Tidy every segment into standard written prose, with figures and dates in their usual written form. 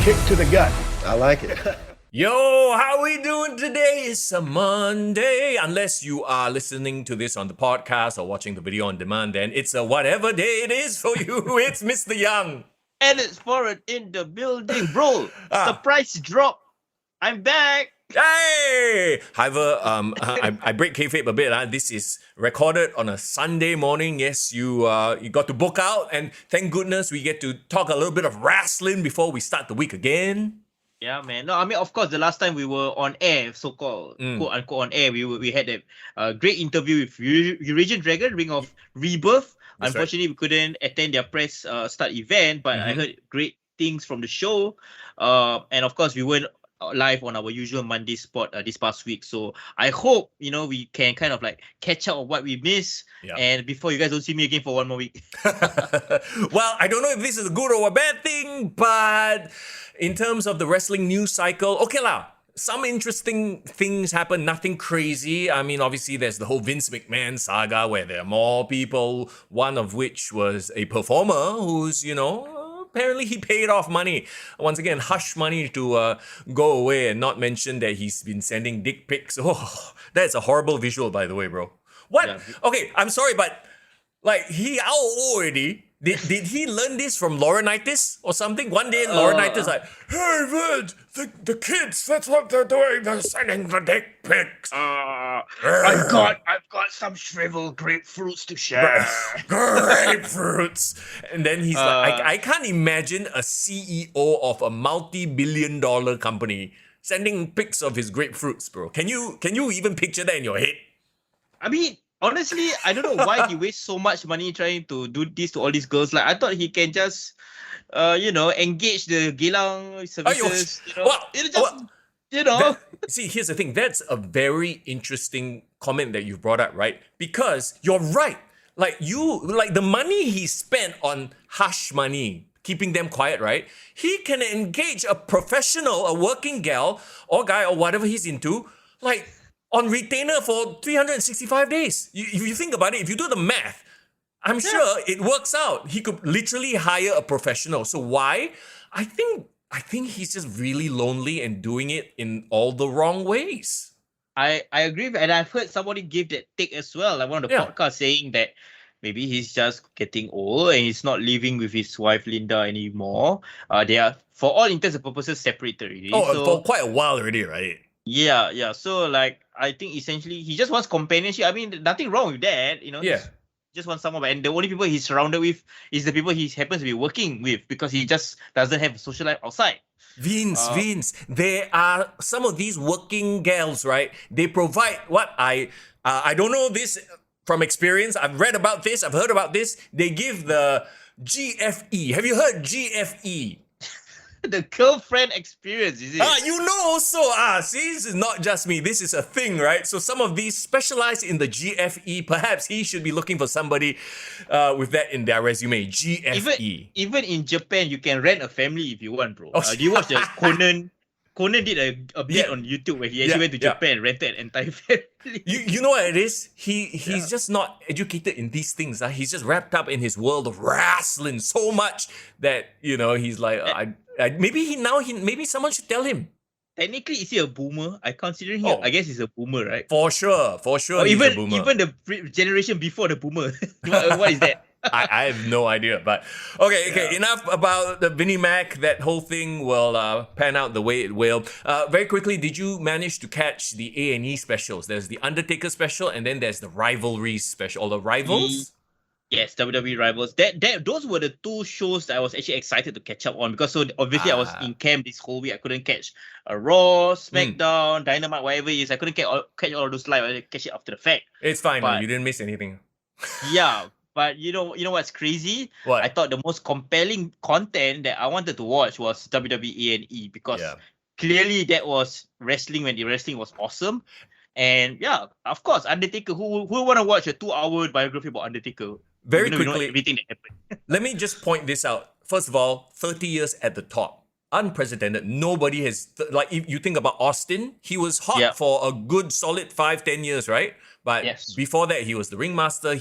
kick to the gut. I like it. Yo, how we doing today? It's a Monday. Unless you are listening to this on the podcast or watching the video on demand, then it's a whatever day it is for you. It's Mr. Young. And it's Foreign in the building, bro. Surprise drop. I'm back. Hey! However, I break kayfabe a bit. This is recorded on a Sunday morning. Yes, you got to book out, and thank goodness we get to talk a little bit of wrestling before we start the week again. Yeah, man. No, I mean, of course, the last time we were on air, so-called quote-unquote on air, we had a great interview with Eurasian Dragon, Ring of Rebirth. That's Unfortunately, we couldn't attend their press start event, but I heard great things from the show. And of course, we weren't live on our usual Monday spot this past week. So I hope, we can kind of like catch up on what we missed. Yeah. And before you guys don't see me again for one more week. Well, I don't know if this is a good or a bad thing, but in terms of the wrestling news cycle, okay lah. Some interesting things happen, nothing crazy. I mean, obviously, there's the whole Vince McMahon saga where there are more people, one of which was a performer who's, apparently he paid off money. Once again, hush money to go away and not mention that he's been sending dick pics. Oh, that's a horrible visual, by the way, bro. What? Yeah. Okay, I'm sorry, but like, he how old already? Did he learn this from Laurinaitis or something? One day, Laurinaitis like, hey, Vince, the kids, that's what they're doing. They're sending the dick pics. I've got some shriveled grapefruits to share. Grapefruits. And then he's like, I can't imagine a CEO of a multi-billion-dollar company sending pics of his grapefruits, bro. Can you even picture that in your head? I mean, honestly, I don't know why he wastes so much money trying to do this to all these girls. Like, I thought he can just, engage the Geylang services. See, here's the thing. That's a very interesting comment that you brought up, right? Because you're right. Like the money he spent on hush money, keeping them quiet, right? He can engage a professional, a working gal or guy or whatever he's into, like, on retainer for 365 days. If you think about it, if you do the math, I'm sure it works out. He could literally hire a professional. So why? I think he's just really lonely and doing it in all the wrong ways. I agree, and I've heard somebody give that take as well. Like one of the podcasts saying that maybe he's just getting old and he's not living with his wife Linda anymore. They are, for all intents and purposes, separated already. For quite a while already, right? Yeah. So like, I think essentially he just wants companionship. I mean, nothing wrong with that, Yeah. Just wants someone, and the only people he's surrounded with is the people he happens to be working with, because he just doesn't have a social life outside. Vince, there are some of these working gals, right? They provide what I don't know this from experience. I've read about this. I've heard about this. They give the GFE. Have you heard GFE? The girlfriend experience, is it? You know also. See, this is not just me. This is a thing, right? So some of these specialize in the GFE. Perhaps he should be looking for somebody with that in their resume. GFE. Even in Japan, you can rent a family if you want, bro. Do you watch the Conan? Conan did a bit on YouTube where he actually went to Japan and rented an entire family. You know what it is? He's just not educated in these things. He's just wrapped up in his world of wrestling so much that, he's like, maybe someone should tell him. Technically, is he a boomer? I consider him. I guess he's a boomer, right? For sure. Or he's a even boomer. the generation before the boomer. What is that? I have no idea, but okay. Enough about the Vinnie Mac. That whole thing will pan out the way it will. Very quickly, did you manage to catch the A&E specials? There's the Undertaker special, and then there's the Rivalry special. Or the Rivals? Yes, WWE Rivals. Those were the two shows that I was actually excited to catch up on, because obviously I was in camp this whole week. I couldn't catch a Raw, SmackDown, Dynamite, whatever it is. I couldn't catch all of those live. I catch it after the fact. It's fine, man. You didn't miss anything. Yeah. But you know what's crazy? What? I thought the most compelling content that I wanted to watch was WWE A&E, because clearly that was wrestling when the wrestling was awesome. And of course, Undertaker. Who want to watch a 2-hour biography about Undertaker? Very quickly, quickly, everything that happened. Let me just point this out. First of all, 30 years at the top. Unprecedented. Nobody has, like, if you think about Austin, he was hot for a good solid 5-10 years, right? But before that, he was the ringmaster.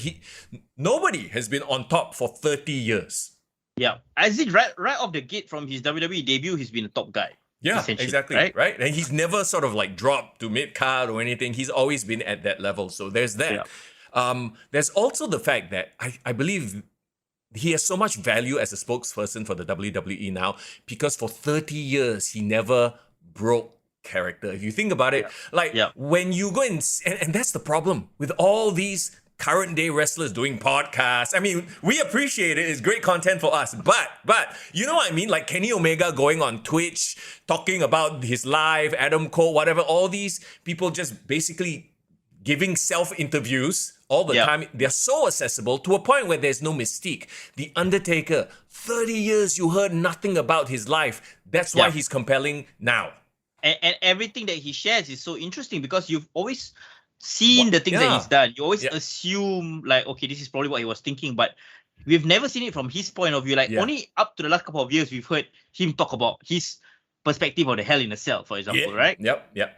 Nobody has been on top for 30 years. Yeah, as in right off the gate from his WWE debut, he's been a top guy. Yeah, Essentially, exactly. right? Right? And he's never sort of like dropped to mid card or anything. He's always been at that level. So there's Yeah. that. There's also the fact that I believe he has so much value as a spokesperson for the WWE now because for 30 years he never broke character. If you think about it, Yeah. like Yeah. when you go and that's the problem with all these current day wrestlers doing podcasts. I mean, we appreciate it. It's great content for us. But you know what I mean? Like Kenny Omega going on Twitch, talking about his life, Adam Cole, whatever, all these people just basically giving self-interviews all the Yeah. time. They're so accessible to a point where there's no mystique. The Undertaker, 30 years you heard nothing about his life. That's why Yeah. he's compelling now. And everything that he shares is so interesting because you've always seen the things that Yeah. he's done. You always Yeah. assume like, okay, this is probably what he was thinking, but we've never seen it from his point of view. Like Yeah. only up to the last couple of years, we've heard him talk about his perspective of the Hell in a Cell, for example, right? Yep. Yeah,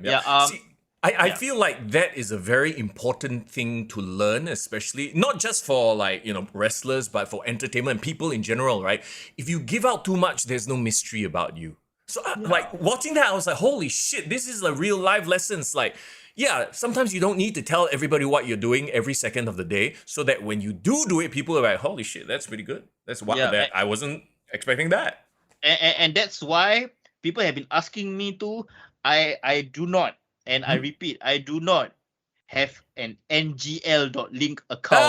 See, I yeah. feel like that is a very important thing to learn, especially not just for like, wrestlers, but for entertainment and people in general, right? If you give out too much, there's no mystery about you. So like watching that, I was like, holy shit, this is a real life lessons. Like, yeah, sometimes you don't need to tell everybody what you're doing every second of the day so that when you do it, people are like, holy shit, that's pretty good. That's wow, Yeah, I wasn't expecting that. and that's why people have been asking me to. I do not, and I repeat, I do not have an ngl.link account.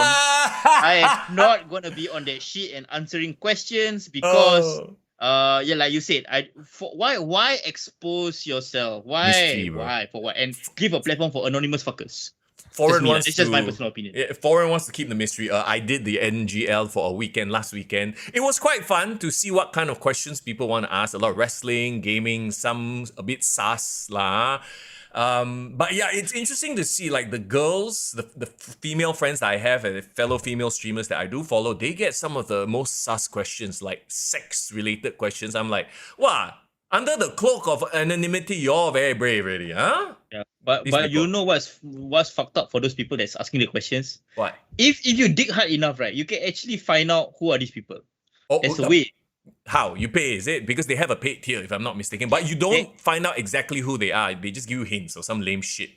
I am not gonna be on that shit and answering questions because yeah, like you said, why expose yourself? Mystery, bro. Why for what? And give a platform for anonymous fuckers. Foreign me, wants it's just my to- personal opinion. Yeah, Foreign wants to keep the mystery. I did the NGL for a weekend last weekend. It was quite fun to see what kind of questions people want to ask. A lot of wrestling, gaming, some a bit sus lah. But yeah, it's interesting to see like the girls, the female friends that I have and the fellow female streamers that I do follow, they get some of the most sus questions, like sex related questions. I'm like, wow, under the cloak of anonymity, you're very brave already, huh? Yeah, but These you people. know what's fucked up for those people that's asking the questions. What? If you dig hard enough, right, you can actually find out who are these people. Oh, There's a way. How? You pay, is it? Because they have a paid tier, if I'm not mistaken. But you don't find out exactly who they are. They just give you hints or some lame shit.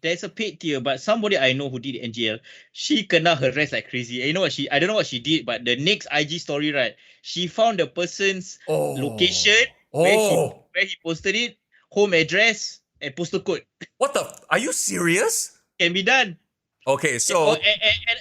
There's a paid tier, but somebody I know who did NGL, she kena harassed like crazy. And you know what I don't know what she did, but the next IG story, right, she found the person's location where he posted it, home address, and postal code. What the? Are you serious? Can be done. Okay, so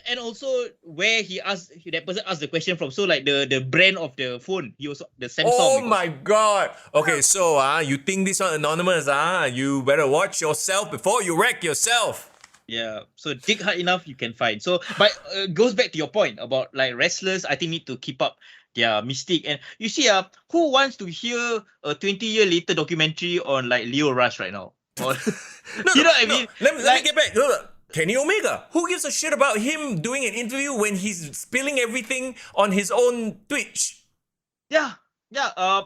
and also where that person asked the question from. So like the brand of the phone, he also the Samsung. oh my god. Okay, so you think this one anonymous? You better watch yourself before you wreck yourself. Yeah, so dig hard enough, you can find. So, but goes back to your point about like wrestlers, I think need to keep up their mystique. And you see, who wants to hear a 20-year later documentary on like Leo Rush right now? Or, you know what I mean? Let me get back. Look, Kenny Omega. Who gives a shit about him doing an interview when he's spilling everything on his own Twitch? Yeah. I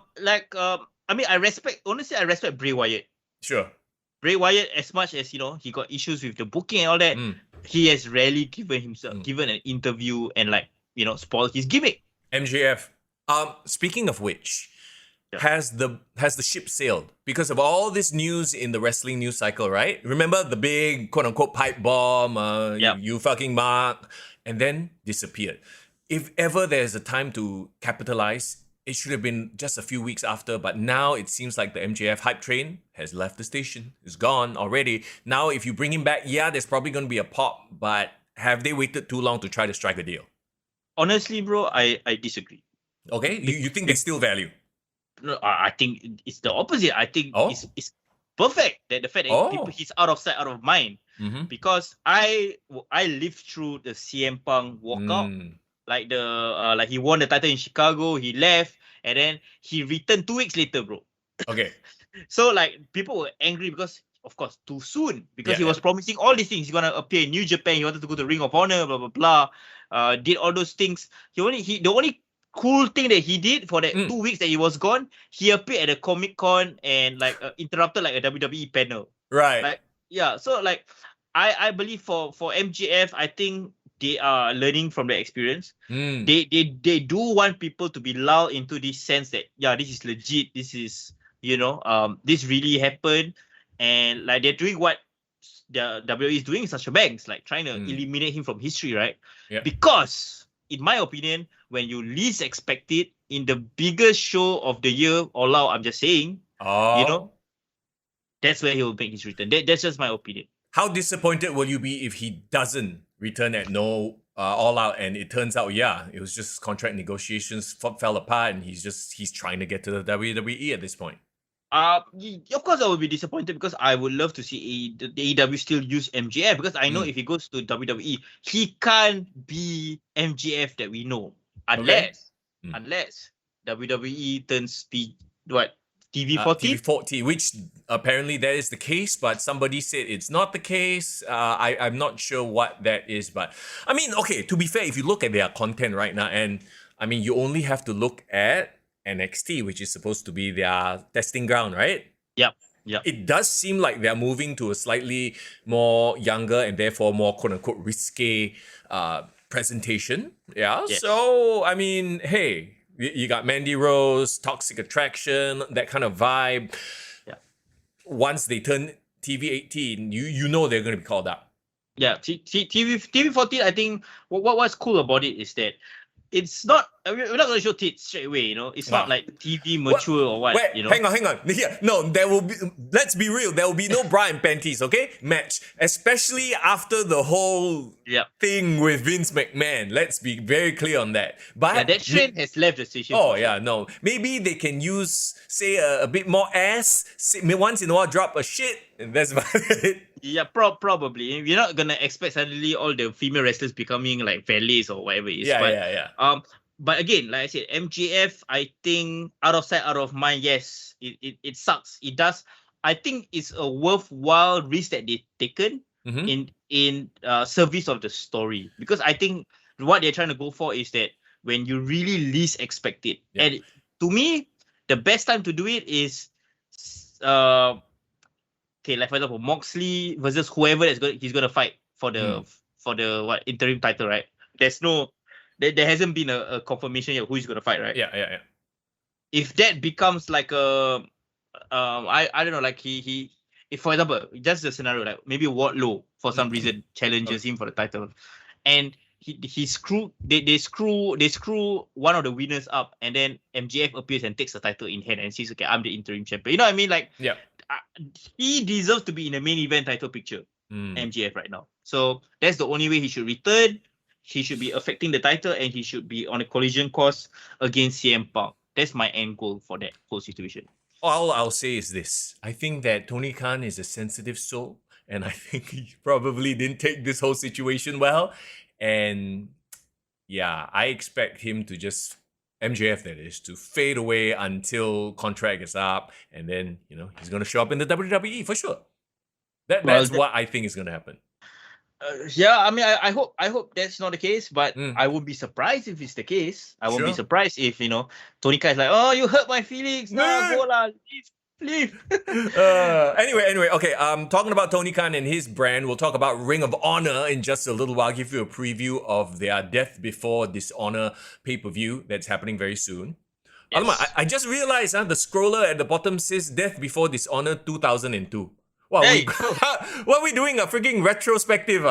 mean, I respect Bray Wyatt. Sure. Bray Wyatt, as much as, he got issues with the booking and all that, he has rarely given an interview and spoiled his gimmick. MJF. Speaking of which, has the ship sailed because of all this news in the wrestling news cycle, right? Remember the big quote unquote pipe bomb, you fucking mark, and then disappeared. If ever there's a time to capitalize, it should have been just a few weeks after, but now it seems like the MJF hype train has left the station. It's gone already. Now, if you bring him back, there's probably going to be a pop, but have they waited too long to try to strike a deal? Honestly, bro, I disagree. Okay, you think they still value? No, I think it's the opposite. I think it's perfect that the fact that he's out of sight, out of mind. Mm-hmm. Because I lived through the CM Punk walkout. Like he won the title in Chicago, he left, and then he returned 2 weeks later, bro. Okay. So like people were angry because, of course, too soon. Because he was promising all these things. He's gonna appear in New Japan. He wanted to go to Ring of Honor, blah blah blah. Did all those things. The only cool thing that he did for that 2 weeks that he was gone, he appeared at a Comic-Con and interrupted like a WWE panel. Right. So I believe for MJF, I think they are learning from the experience. Mm. They do want people to be lulled into this sense that this is legit. This is this really happened, and like they're doing what the WWE is doing in Sasha Banks, like trying to eliminate him from history, right? Yeah. Because in my opinion, when you least expect it in the biggest show of the year, All Out, I'm just saying, that's where he will make his return. That's just my opinion. How disappointed will you be if he doesn't return at no All Out, and it turns out, it was just contract negotiations fell apart, and he's trying to get to the WWE at this point? Of course, I would be disappointed because I would love to see the AEW still use MJF, because I know if he goes to WWE, he can't be MJF that we know unless WWE turns TV40? TV40, which apparently that is the case, but somebody said it's not the case. I'm not sure what that is, but I mean, okay, to be fair, if you look at their content right now, and I mean, you only have to look at NXT, which is supposed to be their testing ground, right? Yep. It does seem like they're moving to a slightly more younger and therefore more quote-unquote risque presentation. Yeah. Yes. So, I mean, hey, you got Mandy Rose, Toxic Attraction, that kind of vibe. Yeah. Once they turn TV18, you know they're going to be called up. Yeah, TV14, I think what's cool about it is that it's not, we're not going to show tits straight away, It's not like TV mature or what, Wait, hang on. Yeah, no, there will be, let's be real, there will be no bra and panties, okay? Match. Especially after the whole thing with Vince McMahon. Let's be very clear on that. But that trend has left the station. Oh, yeah, no. Maybe they can use, say, a bit more ass, once in a while drop a shit, and that's about it. Yeah, probably. We're not gonna expect suddenly all the female wrestlers becoming like valets or whatever it is. But again, like I said, MJF, I think out of sight, out of mind. Yes, it sucks. It does. I think it's a worthwhile risk that they've taken in service of the story, because I think what they're trying to go for is that when you really least expect it, and to me, the best time to do it is okay, like for example, Moxley versus whoever he's gonna fight for the interim title, right? There hasn't been a confirmation yet who he's gonna fight, right? Yeah. If that becomes like a I don't know, like he if for example, just the scenario, like maybe Wardlow for some reason challenges him for the title, and they screw one of the winners up, and then MJF appears and takes the title in hand and says, okay, I'm the interim champion. You know what I mean? Like, he deserves to be in the main event title picture, MJF right now. So that's the only way he should return. He should be affecting the title, and he should be on a collision course against CM Punk. That's my end goal for that whole situation. All I'll say is this. I think that Tony Khan is a sensitive soul, and I think he probably didn't take this whole situation well. And yeah, I expect him to just, MJF that is, to fade away until contract is up, and then, he's going to show up in the WWE for sure. That's what I think is going to happen. I mean, I hope that's not the case, but I would be surprised if it's the case. I won't be surprised if, Tony Khan is like, oh, you hurt my feelings. No, go lah, leave. Anyway, okay. Talking about Tony Khan and his brand, we'll talk about Ring of Honor in just a little while. I'll give you a preview of their Death Before Dishonor pay-per-view that's happening very soon. Yes. I just realized the scroller at the bottom says Death Before Dishonor 2002. Wow, what are we doing? A freaking retrospective?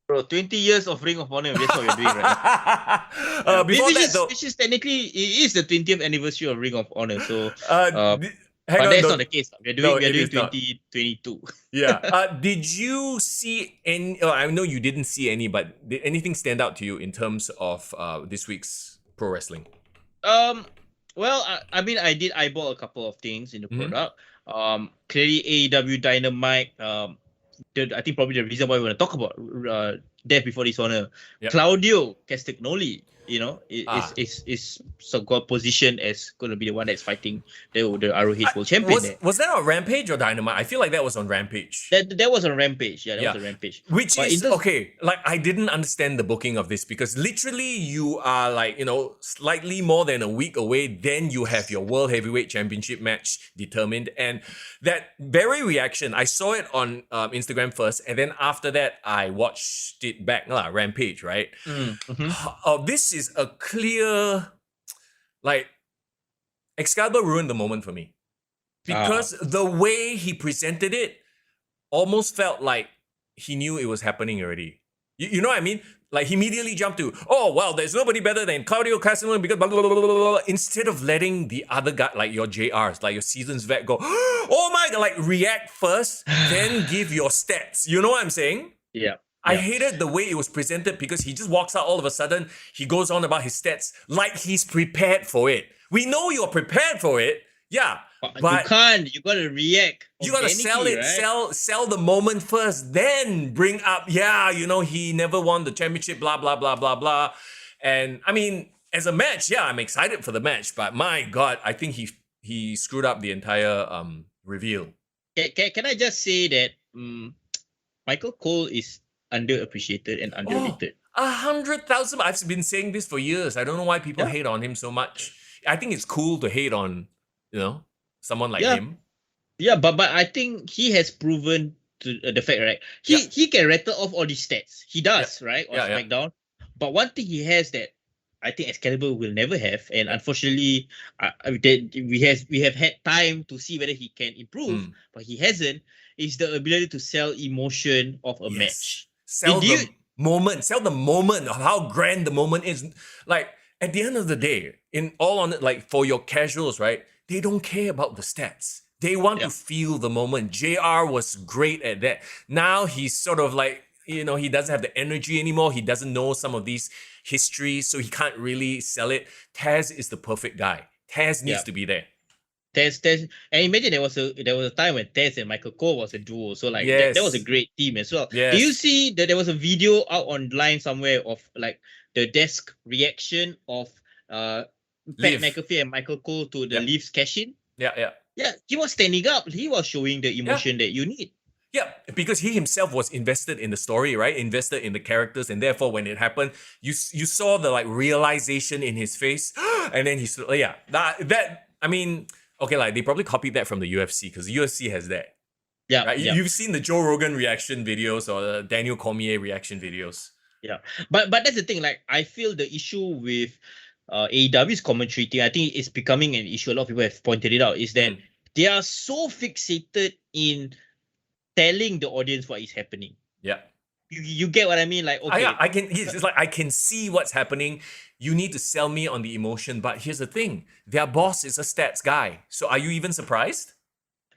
Bro, 20 years of Ring of Honor, that's what we're doing right now. Which is technically, it is the 20th anniversary of Ring of Honor, so... but that's not the case. We're doing 2022. Yeah. Did you see any... I know you didn't see any, but did anything stand out to you in terms of this week's pro wrestling? Well, I mean, I did eyeball a couple of things in the product. Clearly, AEW Dynamite. I think probably the reason why we want to talk about Death Before Dishonor. Claudio Castagnoli is so got positioned as going to be the one that's fighting the ROH World Champion. Was that on Rampage or Dynamite? I feel like that was on Rampage. That was on Rampage. Yeah, that was on Rampage. Which is okay. Like, I didn't understand the booking of this because literally you are like, slightly more than a week away. Then you have your World Heavyweight Championship match determined. And that very reaction, I saw it on Instagram first. And then after that, I watched it back, Rampage, right? This is a clear, like, Excalibur ruined the moment for me. Because the way he presented it almost felt like he knew it was happening already. You know what I mean? Like, he immediately jumped to, oh, well, there's nobody better than Claudio Castagnoli because blah, blah, blah, blah, blah, instead of letting the other guy, like your JRs, like your seasons vet go, oh my God, like react first, then give your stats. You know what I'm saying? Yeah. I hated the way it was presented because he just walks out all of a sudden, he goes on about his stats like he's prepared for it. We know you're prepared for it. Yeah. But you can't. You gotta react. You gotta sell it, right? sell the moment first, then bring up, he never won the championship, blah, blah, blah, blah, blah. And I mean, as a match, I'm excited for the match, but my God, I think he screwed up the entire reveal. Can I just say that Michael Cole is underappreciated and underrated? 100,000. I've been saying this for years. I don't know why people hate on him so much. I think it's cool to hate on, someone like him. Yeah, but I think he has proven to the fact, right? He can rattle off all these stats. He does, right? On SmackDown. But one thing he has that I think Excalibur will never have, and unfortunately, we have had time to see whether he can improve, but he hasn't, is the ability to sell emotion of a match. Sell the moment of how grand the moment is. Like, at the end of the day, in all on it, like for your casuals, right? They don't care about the stats. They want to feel the moment. JR was great at that. Now he's sort of like, he doesn't have the energy anymore. He doesn't know some of these histories, so he can't really sell it. Taz is the perfect guy. Taz needs to be there. Taz, and imagine there was a time when Taz and Michael Cole was a duo. So like that was a great team as well. Yes. Do you see that there was a video out online somewhere of like the desk reaction of Pat McAfee and Michael Cole to the Leafs cash-in? Yeah. Yeah, he was standing up. He was showing the emotion that you need. Yeah, because he himself was invested in the story, right? Invested in the characters, and therefore when it happened, you saw the like realization in his face, and then they probably copied that from the UFC because the UFC has that. Yeah, right? You've seen the Joe Rogan reaction videos or the Daniel Cormier reaction videos. Yeah, but that's the thing. Like, I feel the issue with AEW's commentary thing, I think it's becoming an issue. A lot of people have pointed it out. Is that they are so fixated in telling the audience what is happening. Yeah. You get what I mean? Like, okay. I can. It's like I can see what's happening. You need to sell me on the emotion. But here's the thing: their boss is a stats guy. So are you even surprised?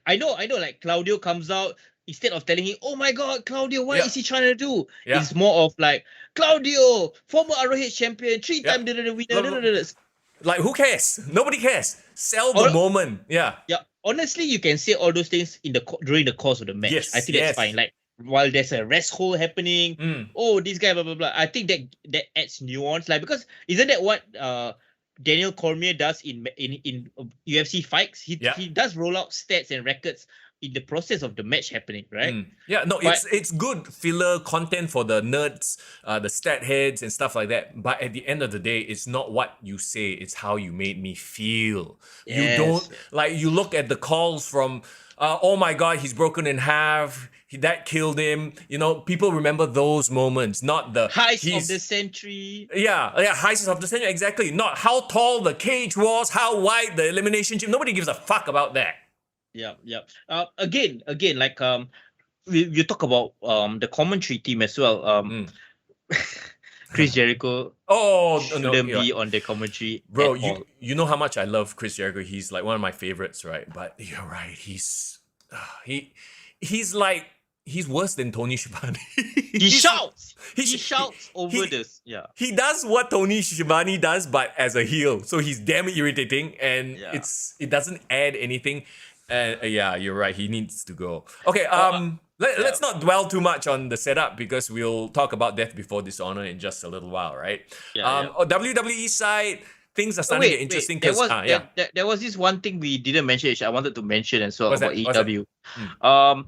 I know. Like, Claudio comes out, instead of telling him, "Oh my God, Claudio, what is he trying to do?" Yeah. It's more of like, Claudio, former ROH champion, 3-time winner. Like, who cares? Nobody cares. Sell the moment. Yeah. Yeah. Honestly, you can say all those things during the course of the match. Yes, I think that's fine. Like, while there's a rest hold happening, this guy, blah, blah, blah. I think that adds nuance. Like, because isn't that what Daniel Cormier does in UFC fights? He does roll out stats and records in the process of the match happening, right? Yeah, no, it's good filler content for the nerds, the stat heads and stuff like that. But at the end of the day, it's not what you say, it's how you made me feel. Yes. You don't, like, you look at the calls from, oh my God, he's broken in half, that killed him. People remember those moments, not the heist of the century. Yeah, heist of the century, exactly. Not how tall the cage was, how wide the elimination chamber. Nobody gives a fuck about that. Yeah. Again, like you talk about the commentary team as well. Chris Jericho shouldn't be on the commentary. Bro, you know how much I love Chris Jericho. He's like one of my favorites, right? But you're right. He's worse than Tony Schiavone. He shouts. He shouts over this. Yeah. He does what Tony Schiavone does, but as a heel. So he's damn irritating, and it doesn't add anything. Yeah, you're right. He needs to go. Okay. Let's not dwell too much on the setup because we'll talk about Death Before Dishonor in just a little while, right? Yeah. On WWE side, things are Oh, starting to get interesting There because was there was this one thing we didn't mention, which I wanted to mention as well What's about that? What's that? AEW. Hmm.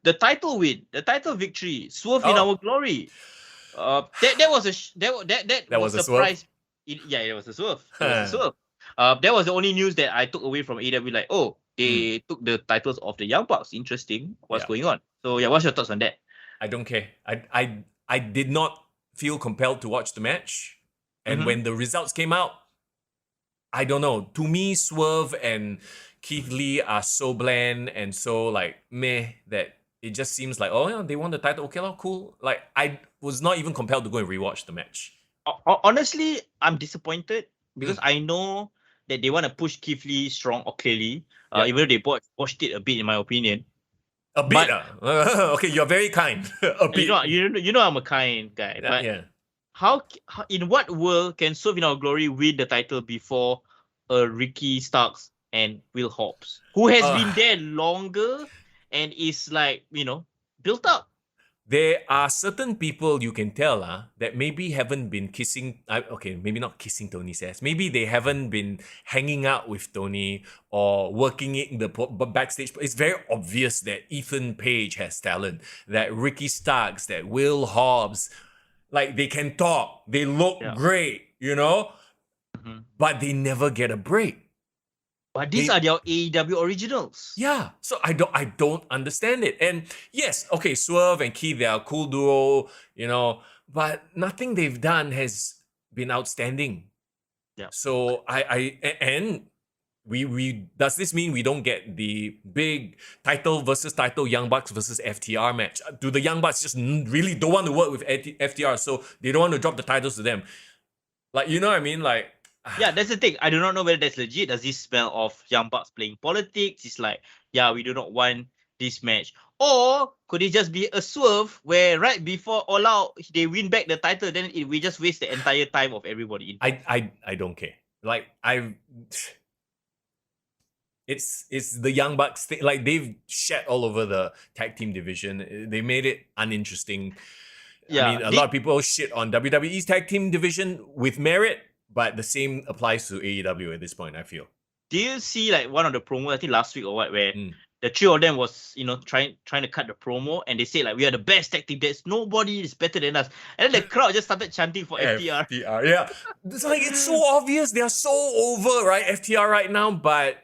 The title win, the title victory, Swerve in Oh. Our Glory. That was that was a swerve? surprise. It was a swerve. It was a swerve. That was the only news that I took away from AEW. Like, oh, they took the titles of the Young Bucks. Interesting. What's going on? So yeah, what's your thoughts on that? I don't care. I did not feel compelled to watch the match. And when the results came out, I don't know. To me, Swerve and Keith Lee are so bland and so like meh that it just seems like, oh yeah, they won the title. Okay, cool. Like I was not even compelled to go and rewatch the match. Honestly, I'm disappointed because I know that they want to push Keith Lee strong or clearly, even though they botched it a bit, in my opinion. A bit, okay, you're very kind. A bit. You know I'm a kind guy, but how in what world can Swerve in Our Glory win the title before Ricky Starks and Will Hobbs, who has been there longer and is like, built up? There are certain people you can tell that maybe haven't been kissing, okay, maybe not kissing Tony's ass. Maybe they haven't been hanging out with Tony or working in the backstage. It's very obvious that Ethan Page has talent, that Ricky Starks, that Will Hobbs, like they can talk, they look great, but they never get a break. But these are their AEW originals. Yeah, so I don't understand it. And yes, okay, Swerve and Keith, they are a cool duo, but nothing they've done has been outstanding. Yeah. So we does this mean we don't get the big title versus title Young Bucks versus FTR match? Do the Young Bucks just really don't want to work with FTR, so they don't want to drop the titles to them? Like, you know what I mean? Like, yeah, that's the thing. I do not know whether that's legit. Does this smell of Young Bucks playing politics? It's like, we do not want this match. Or could it just be a swerve where right before All Out, they win back the title, then we just waste the entire time of everybody? I don't care. Like, it's the Young Bucks thing. Like, they've shat all over the tag team division. They made it uninteresting. Yeah, I mean, a lot of people shit on WWE's tag team division with merit, but the same applies to AEW at this point, I feel. Do you see like one of the promos, I think last week or what, where the three of them was, trying to cut the promo, and they say like, we are the best tag team. There's nobody is better than us. And then the crowd just started chanting for FTR. FTR, yeah. It's like, it's so obvious. They are so over, right? FTR right now, but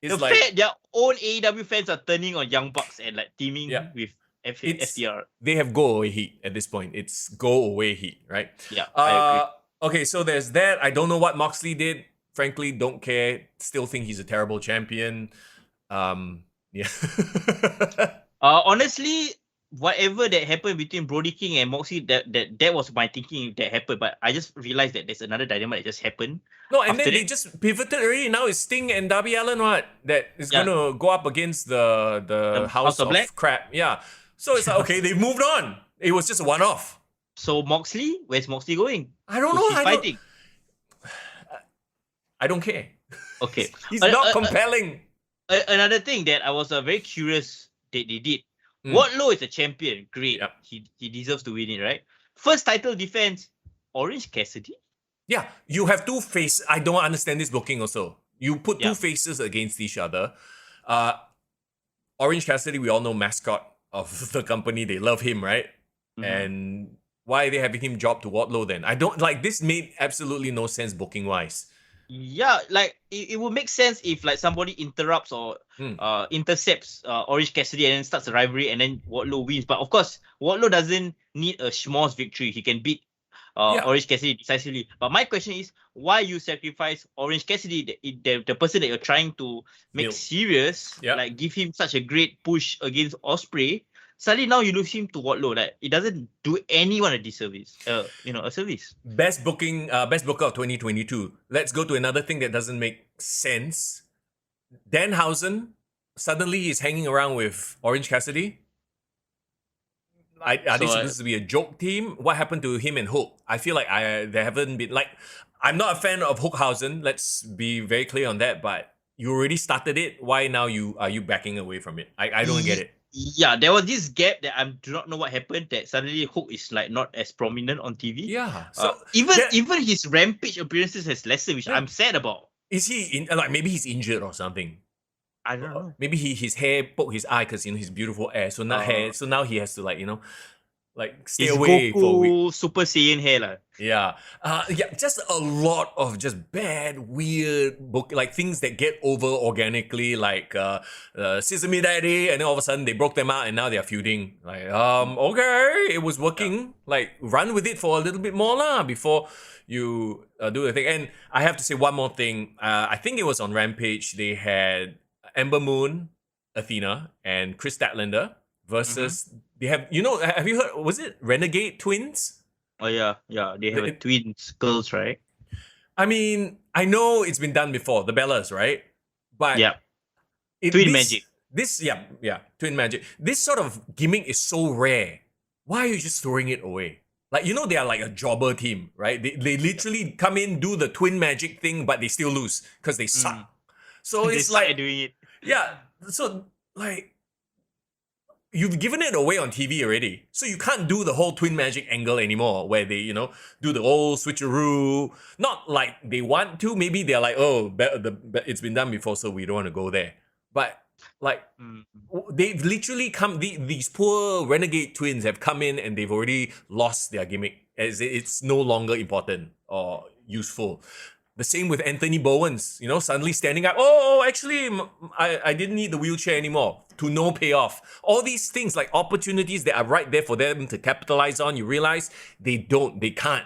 it's their own AEW fans are turning on Young Bucks and like teaming with FTR. They have go away heat at this point. It's go away heat, right? Yeah, I agree. Okay, so there's that. I don't know what Moxley did. Frankly, don't care. Still think he's a terrible champion. Yeah. Honestly, whatever that happened between Brody King and Moxley, that was my thinking that happened. But I just realized that there's another dynamic that just happened. No, and then they just pivoted already. Now it's Sting and Darby Allin, that is going to go up against the House of Crap. Yeah. So it's like, okay, they've moved on. It was just a one-off. So Moxley, where's Moxley going? I don't know. Fighting? I don't care. Okay. He's not compelling. Another thing that I was very curious that they did. Wardlow is a champion. Great. Yep. He deserves to win it, right? First title defense, Orange Cassidy? Yeah. You have two faces. I don't understand this booking also. You put two faces against each other. Orange Cassidy, we all know, mascot of the company. They love him, right? And why are they having him drop to Wardlow then? I don't like this. Made absolutely no sense booking wise. Yeah, like it would make sense if like somebody interrupts or intercepts Orange Cassidy and then starts a rivalry and then Wardlow wins. But of course, Wardlow doesn't need a schmoz victory. He can beat Orange Cassidy decisively. But my question is, why you sacrifice Orange Cassidy, the person that you're trying to make serious, like give him such a great push against Ospreay? Suddenly now you lose him to Wardlow. Like, it doesn't do anyone a disservice. A service. Best booker of 2022. Let's go to another thing that doesn't make sense. Danhausen suddenly is hanging around with Orange Cassidy. Are they supposed to be a joke team? What happened to him and Hook? I feel like they haven't been like. I'm not a fan of Hookhausen. Let's be very clear on that. But you already started it. Why now are you backing away from it? I don't get it. Yeah, there was this gap that I do not know what happened. That suddenly Hook is like not as prominent on TV. Yeah. So Even his Rampage appearances has lessened, which yeah. I'm sad about. Is he in like maybe he's injured or something? I don't know. Maybe his hair poked his eye because his beautiful hair. So now he has to like stay His away for a week. Goku Super Saiyan hair lah. Yeah. Just a lot of just bad, weird book, like things that get over organically, like Sesame Daddy, and then all of a sudden they broke them out and now they're feuding. Like, okay, it was working. Like, run with it for a little bit more lah before you do the thing. And I have to say one more thing. I think it was on Rampage. They had Ember Moon, Athena, and Chris Statlander versus they have have you heard, was it Renegade Twins? Oh yeah, they have a twins girls, right? I mean, I know it's been done before, the Bellas, right? But Yeah. Twin magic. Twin magic. This sort of gimmick is so rare. Why are you just throwing it away? Like, they are like a jobber team, right? They literally come in, do the twin magic thing, but they still lose because they suck. So it's like doing it. Yeah. So like, you've given it away on TV already. So you can't do the whole twin magic angle anymore where they, do the old switcheroo. Not like they want to. Maybe they're like, oh, it's been done before, so we don't want to go there. But like, they've literally these poor renegade twins have come in and they've already lost their gimmick as it's no longer important or useful. The same with Anthony Bowens, suddenly standing up. Oh, actually, I didn't need the wheelchair anymore. To no payoff. All these things, like opportunities that are right there for them to capitalize on, you realize they can't.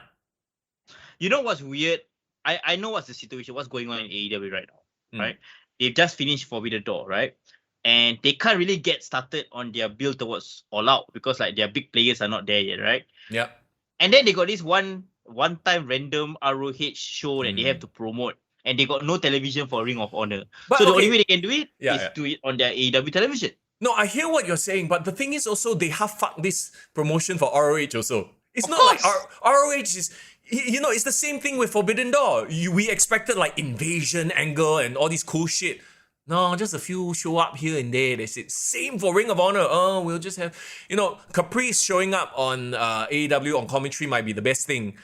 You know what's weird? I know what's the situation, what's going on in AEW right now, right? They've just finished Forbidden Door, right? And they can't really get started on their build towards All Out because like their big players are not there yet, right? Yeah. And then they got this one-time random ROH show that they have to promote, and they got no television for Ring of Honor. But, so the only way they can do it is Yeah. do it on their AEW television. No, I hear what you're saying, but the thing is also they have fucked this promotion for ROH also. It's Of not course. like ROH is, it's the same thing with Forbidden Door. We expected like invasion angle and all this cool shit. No, just a few show up here and there. That's it. Same for Ring of Honor. Oh, we'll just have, Caprice showing up on AEW on commentary might be the best thing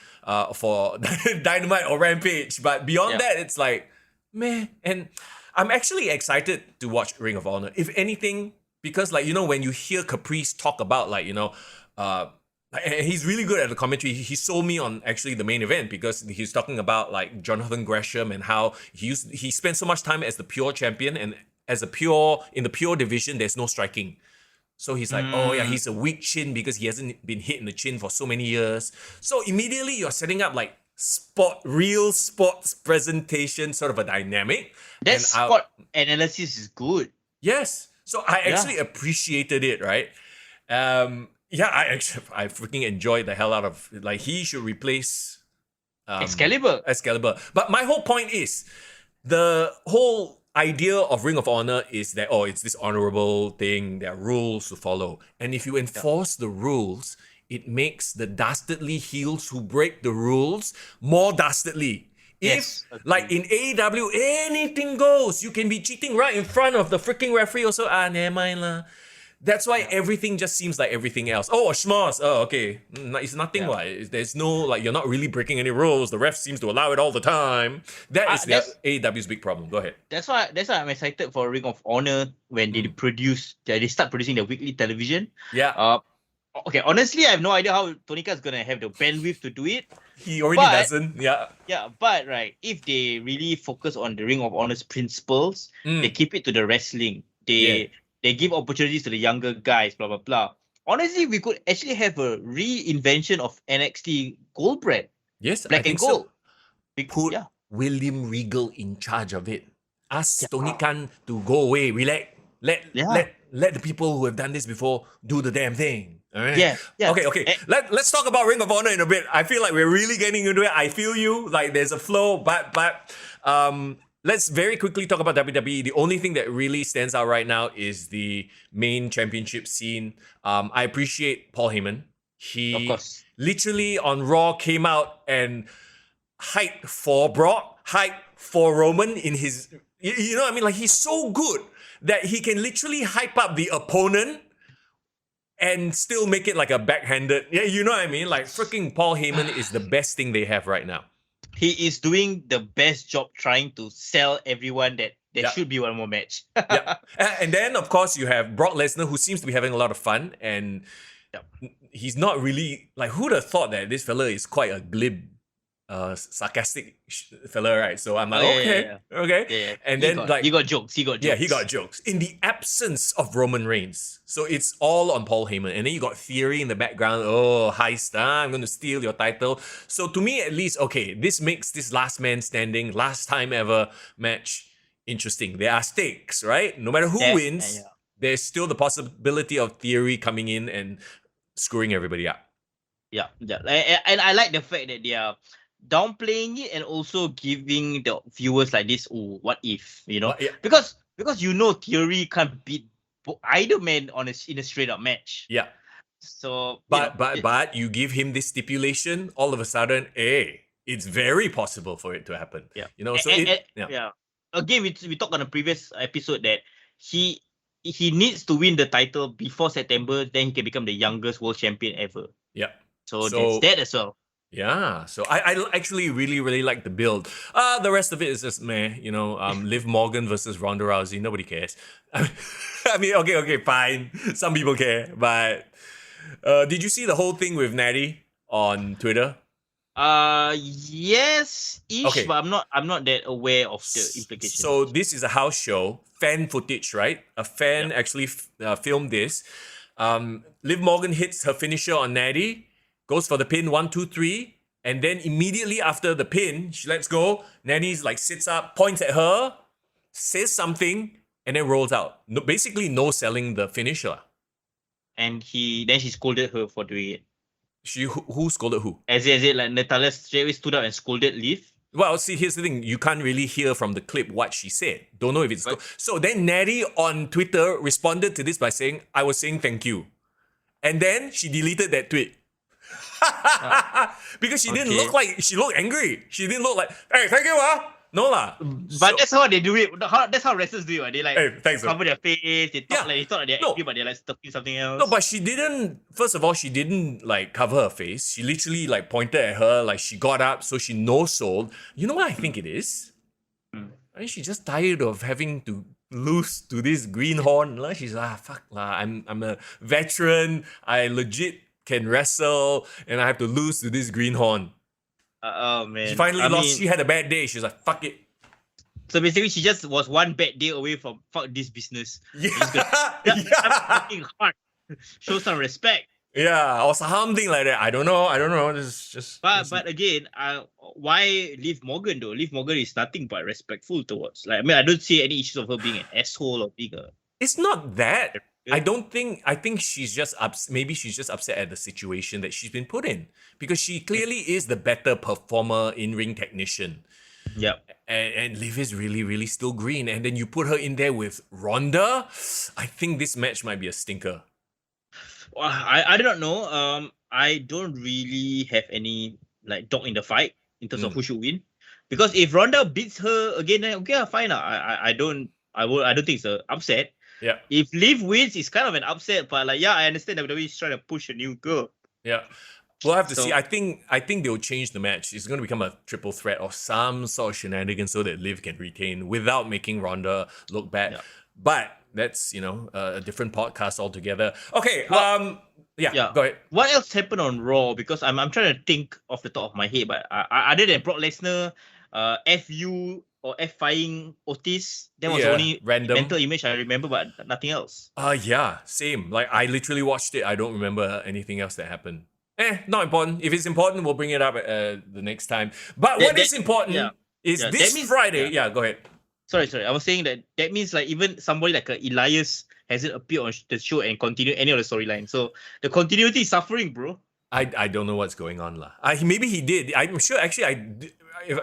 for Dynamite or Rampage. But beyond that, it's like, meh. And I'm actually excited to watch Ring of Honor. If anything, because like, when you hear Caprice talk about like, and he's really good at the commentary. He sold me on actually the main event because he's talking about like Jonathan Gresham and how he spent so much time as the pure champion, and in the pure division, there's no striking. So he's like, oh yeah, he's a weak chin because he hasn't been hit in the chin for so many years. So immediately you're setting up like real sports presentation, sort of a dynamic. That sport analysis is good. Yes. So I actually appreciated it, right? I freaking enjoyed the hell out of it. Like, he should replace Excalibur. But my whole point is, the whole idea of Ring of Honor is that, it's this honorable thing, there are rules to follow. And if you enforce the rules, it makes the dastardly heels who break the rules more dastardly. If, like in AEW, anything goes. You can be cheating right in front of the freaking referee also. Never mind lah. That's why everything just seems like everything else. Oh, a schmoz. Oh, okay. It's nothing. There's no, like, you're not really breaking any rules. The ref seems to allow it all the time. That's AEW's big problem. Go ahead. That's why I'm excited for Ring of Honor when they start producing their weekly television. Yeah. Okay, honestly, I have no idea how Tonika's gonna have the bandwidth to do it. He already doesn't. Yeah. Yeah, but right, if they really focus on the Ring of Honor's principles, they keep it to the wrestling. They give opportunities to the younger guys, blah, blah, blah. Honestly, we could actually have a reinvention of NXT Gold brand. Yes, Black and Gold. So. Put William Regal in charge of it. Ask Tony Khan to go away, relax. Let the people who have done this before do the damn thing. All right? Yeah. Okay. Let's talk about Ring of Honor in a bit. I feel like we're really getting into it. I feel you. Like, there's a flow, but let's very quickly talk about WWE. The only thing that really stands out right now is the main championship scene. I appreciate Paul Heyman. He of course. Literally on Raw came out and hyped for Brock, hyped for Roman in his... You know what I mean? Like, he's so good that he can literally hype up the opponent and still make it like a backhanded. Yeah, you know what I mean? Like freaking Paul Heyman is the best thing they have right now. He is doing the best job trying to sell everyone that there Yeah. should be one more match. Yeah. And then of course you have Brock Lesnar, who seems to be having a lot of fun, and Yep. he's not really like, who'd have thought that this fella is quite a glib, sarcastic fella, right? So I'm like, okay. Yeah. And He then got, like, he got jokes. He got jokes. yeah, he got jokes in the absence of Roman Reigns. So it's all on Paul Heyman. And then you got Theory in the background. Oh, heist, I'm going to steal your title. So to me, at least, okay, this makes this last man standing, last time ever match interesting. There are stakes, right? No matter who wins, there's still the possibility of Theory coming in and screwing everybody up. Yeah. And I like the fact that they are downplaying it and also giving the viewers like this, oh, what if, you know? But, yeah. Because you know Theory can't beat either man in a straight up match. Yeah. So But you give him this stipulation, all of a sudden, it's very possible for it to happen. Yeah. You know, so yeah. Again, we talked on a previous episode that he needs to win the title before September, then he can become the youngest world champion ever. Yeah. So that's that as well. Yeah, so I actually really, really like the build. The rest of it is just meh, you know, Liv Morgan versus Ronda Rousey, nobody cares. I mean, okay, fine. Some people care, but did you see the whole thing with Natty on Twitter? Yes-ish, Okay. but I'm not that aware of the implications. So this is a house show, fan footage, right? A fan actually filmed this. Liv Morgan hits her finisher on Natty, goes for the pin 1, 2, 3, and then immediately after the pin, she lets go. Natty's like sits up, points at her, says something, and then rolls out. No, basically, no selling the finisher. And then she scolded her for doing it. Who scolded who? As it like Natalia straight away stood up and scolded Liv. Well, see, here's the thing. You can't really hear from the clip what she said. Don't know if it's... So then Natty on Twitter responded to this by saying, I was saying thank you. And then she deleted that tweet. Because she didn't look like... She looked angry. She didn't look like, hey, thank you, No lah. But that's how they do it. That's how wrestlers do it. They like thanks, cover their face. They talk like they thought they're angry, but they're like talking something else. No, but she didn't. First of all, she didn't like cover her face. She literally like pointed at her, like she got up, so she no-sold. You know what I think it is? I think she's just tired of having to lose to this greenhorn. She's like, fuck lah. I'm a veteran. I legit can wrestle, and I have to lose to this greenhorn. Oh man. She finally lost. She had a bad day. She's like, fuck it. So basically, she just was one bad day away from fuck this business. Yeah. I'm working hard. Show some respect. Yeah, or something like that. I don't know. This is just. But again, why Liv Morgan though? Liv Morgan is nothing but respectful towards. Like, I mean, I don't see any issues of her being an asshole or being a. It's not that. I think she's just maybe she's just upset at the situation that she's been put in, because she clearly is the better performer, in-ring technician. Yep. And Liv is really, really still green. And then you put her in there with Ronda. I think this match might be a stinker. Well, I don't know. I don't really have any like dog in the fight in terms of who should win, because if Ronda beats her again, then okay, fine. I don't think it's an upset. Yeah. If Liv wins, it's kind of an upset, but like, yeah, I understand WWE is trying to push a new girl. Yeah. We'll have to see. I think they'll change the match. It's going to become a triple threat or some sort of shenanigans so that Liv can retain without making Ronda look bad. Yeah. But that's, a different podcast altogether. Okay. Go ahead. What else happened on Raw? Because I'm trying to think off the top of my head, but other than Brock Lesnar, FU or F-fying Otis, that was the only random mental image I remember, but nothing else. Yeah, same. Like, I literally watched it. I don't remember anything else that happened. Not important. If it's important, we'll bring it up the next time. But what is important is this Friday. Yeah, go ahead. Sorry. I was saying that means like even somebody like Elias hasn't appeared on the show and continue any of the storyline. So the continuity is suffering, bro. I don't know what's going on lah. Maybe he did. I'm sure actually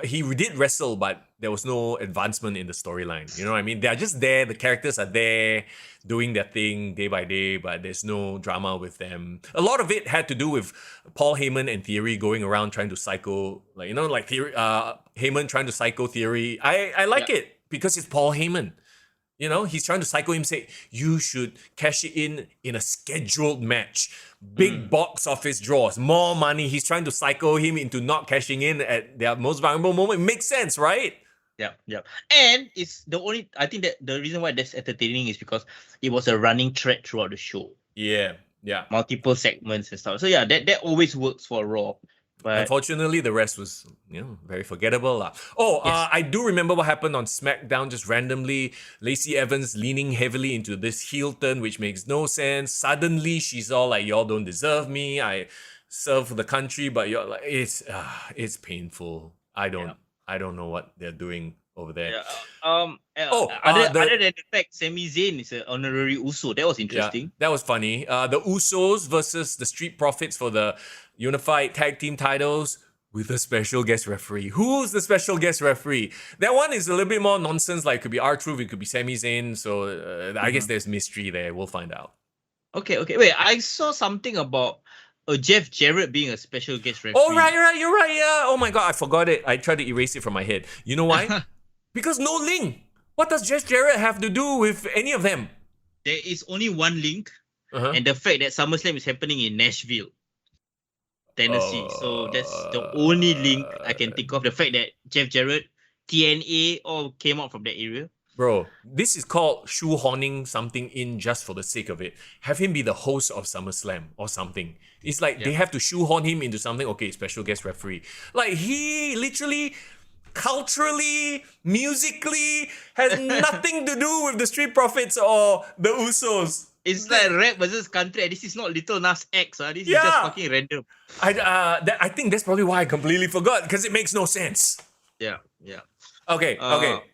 he did wrestle, but there was no advancement in the storyline. You know what I mean? They're just there. The characters are there doing their thing day by day, but there's no drama with them. A lot of it had to do with Paul Heyman and Theory going around trying to psycho, Theory, Heyman trying to psycho Theory. I like it because it's Paul Heyman. You know, he's trying to psycho him, say, you should cash it in a scheduled match. Big box office draws, more money. He's trying to psycho him into not cashing in at their most valuable moment. It makes sense, right? Yeah. And it's the only, I think that the reason why that's entertaining is because it was a running thread throughout the show. Yeah. Multiple segments and stuff. So yeah, that always works for Raw. But unfortunately, the rest was, very forgettable. Yes. I do remember what happened on SmackDown just randomly. Lacey Evans leaning heavily into this heel turn, which makes no sense. Suddenly, she's all like, y'all don't deserve me. I serve the country, but you're like, it's painful. I don't know what they're doing over there. Other than the fact Sami Zayn is an honorary Uso, that was interesting. Yeah, that was funny. The Usos versus the Street Profits for the Unified Tag Team titles with a special guest referee. Who's the special guest referee? That one is a little bit more nonsense. Like, it could be R-Truth, it could be Sami Zayn. So I guess there's mystery there. We'll find out. Okay. Wait, I saw something about Jeff Jarrett being a special guest referee. Oh, right. You're right. Yeah. Oh my God, I forgot it. I tried to erase it from my head. You know why? Because no link. What does Jeff Jarrett have to do with any of them? There is only one link, and the fact that SummerSlam is happening in Nashville, Tennessee. So that's the only link I can think of. The fact that Jeff Jarrett, TNA, all came out from that area. Bro, this is called shoehorning something in just for the sake of it. Have him be the host of SummerSlam or something. It's like they have to shoehorn him into something. Okay, special guest referee. Like, he literally, culturally, musically, has nothing to do with the Street Profits or the Usos. It's like rap versus country. This is not Little Nas X. This is just fucking random. I think that's probably why I completely forgot, because it makes no sense. Yeah. Okay.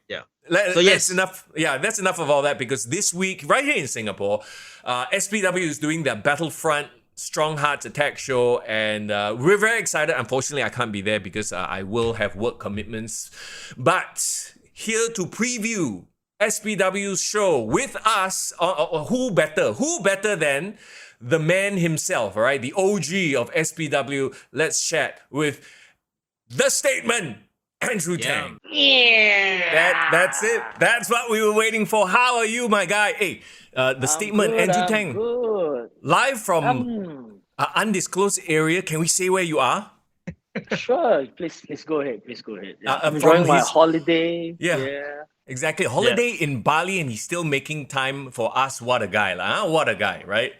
Yeah. That's enough. Yeah, that's enough of all that, because this week, right here in Singapore, SPW is doing their Battlefront Stronghearts Attack show, and we're very excited. Unfortunately, I can't be there because I will have work commitments. But here to preview SPW's show with us, who better than the man himself, all right? The OG of SPW. Let's chat with the Statement Andruew Tang. Yeah. That's it. That's what we were waiting for. How are you, my guy? Hey, the Statement Andruew Tang. Good. Live from an undisclosed area. Can we say where you are? Sure. Please go ahead. Yeah. I'm from enjoying my holiday. Yeah. Exactly. Holiday in Bali, and he's still making time for us. What a guy, huh? What a guy, right?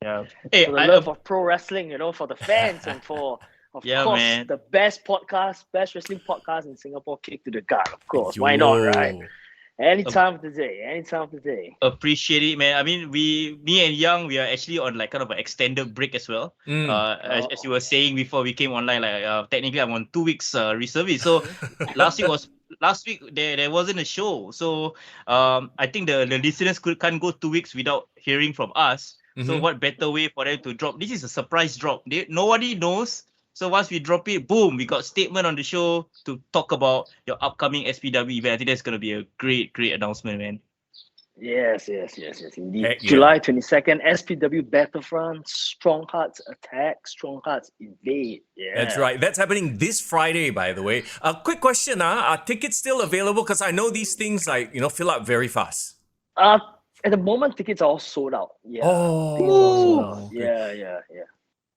Yeah. Hey, for the love of pro wrestling, for the fans and for, of course, man, the best wrestling podcast in Singapore, Kick to the Gut, of course. Why not, right? Any time of the day. Appreciate it, man. I mean, me and Young, we are actually on like kind of an extended break as well. As you were saying before we came online, like technically I'm on 2 weeks reservice. So last week there wasn't a show. So I think the listeners can't go 2 weeks without hearing from us. So what better way for them to drop? This is a surprise drop. Nobody knows. So once we drop it, boom, we got Statement on the show to talk about your upcoming SPW event. I think that's going to be a great announcement, man. Yes, indeed. Heck yeah. July 22nd, SPW Battlefront, Stronghearts Attack, Stronghearts Invade. Yeah. That's right. That's happening this Friday, by the way. A quick question, are tickets still available? Because I know these things fill up very fast. At the moment, tickets are all sold out. Yeah. Oh. Yeah.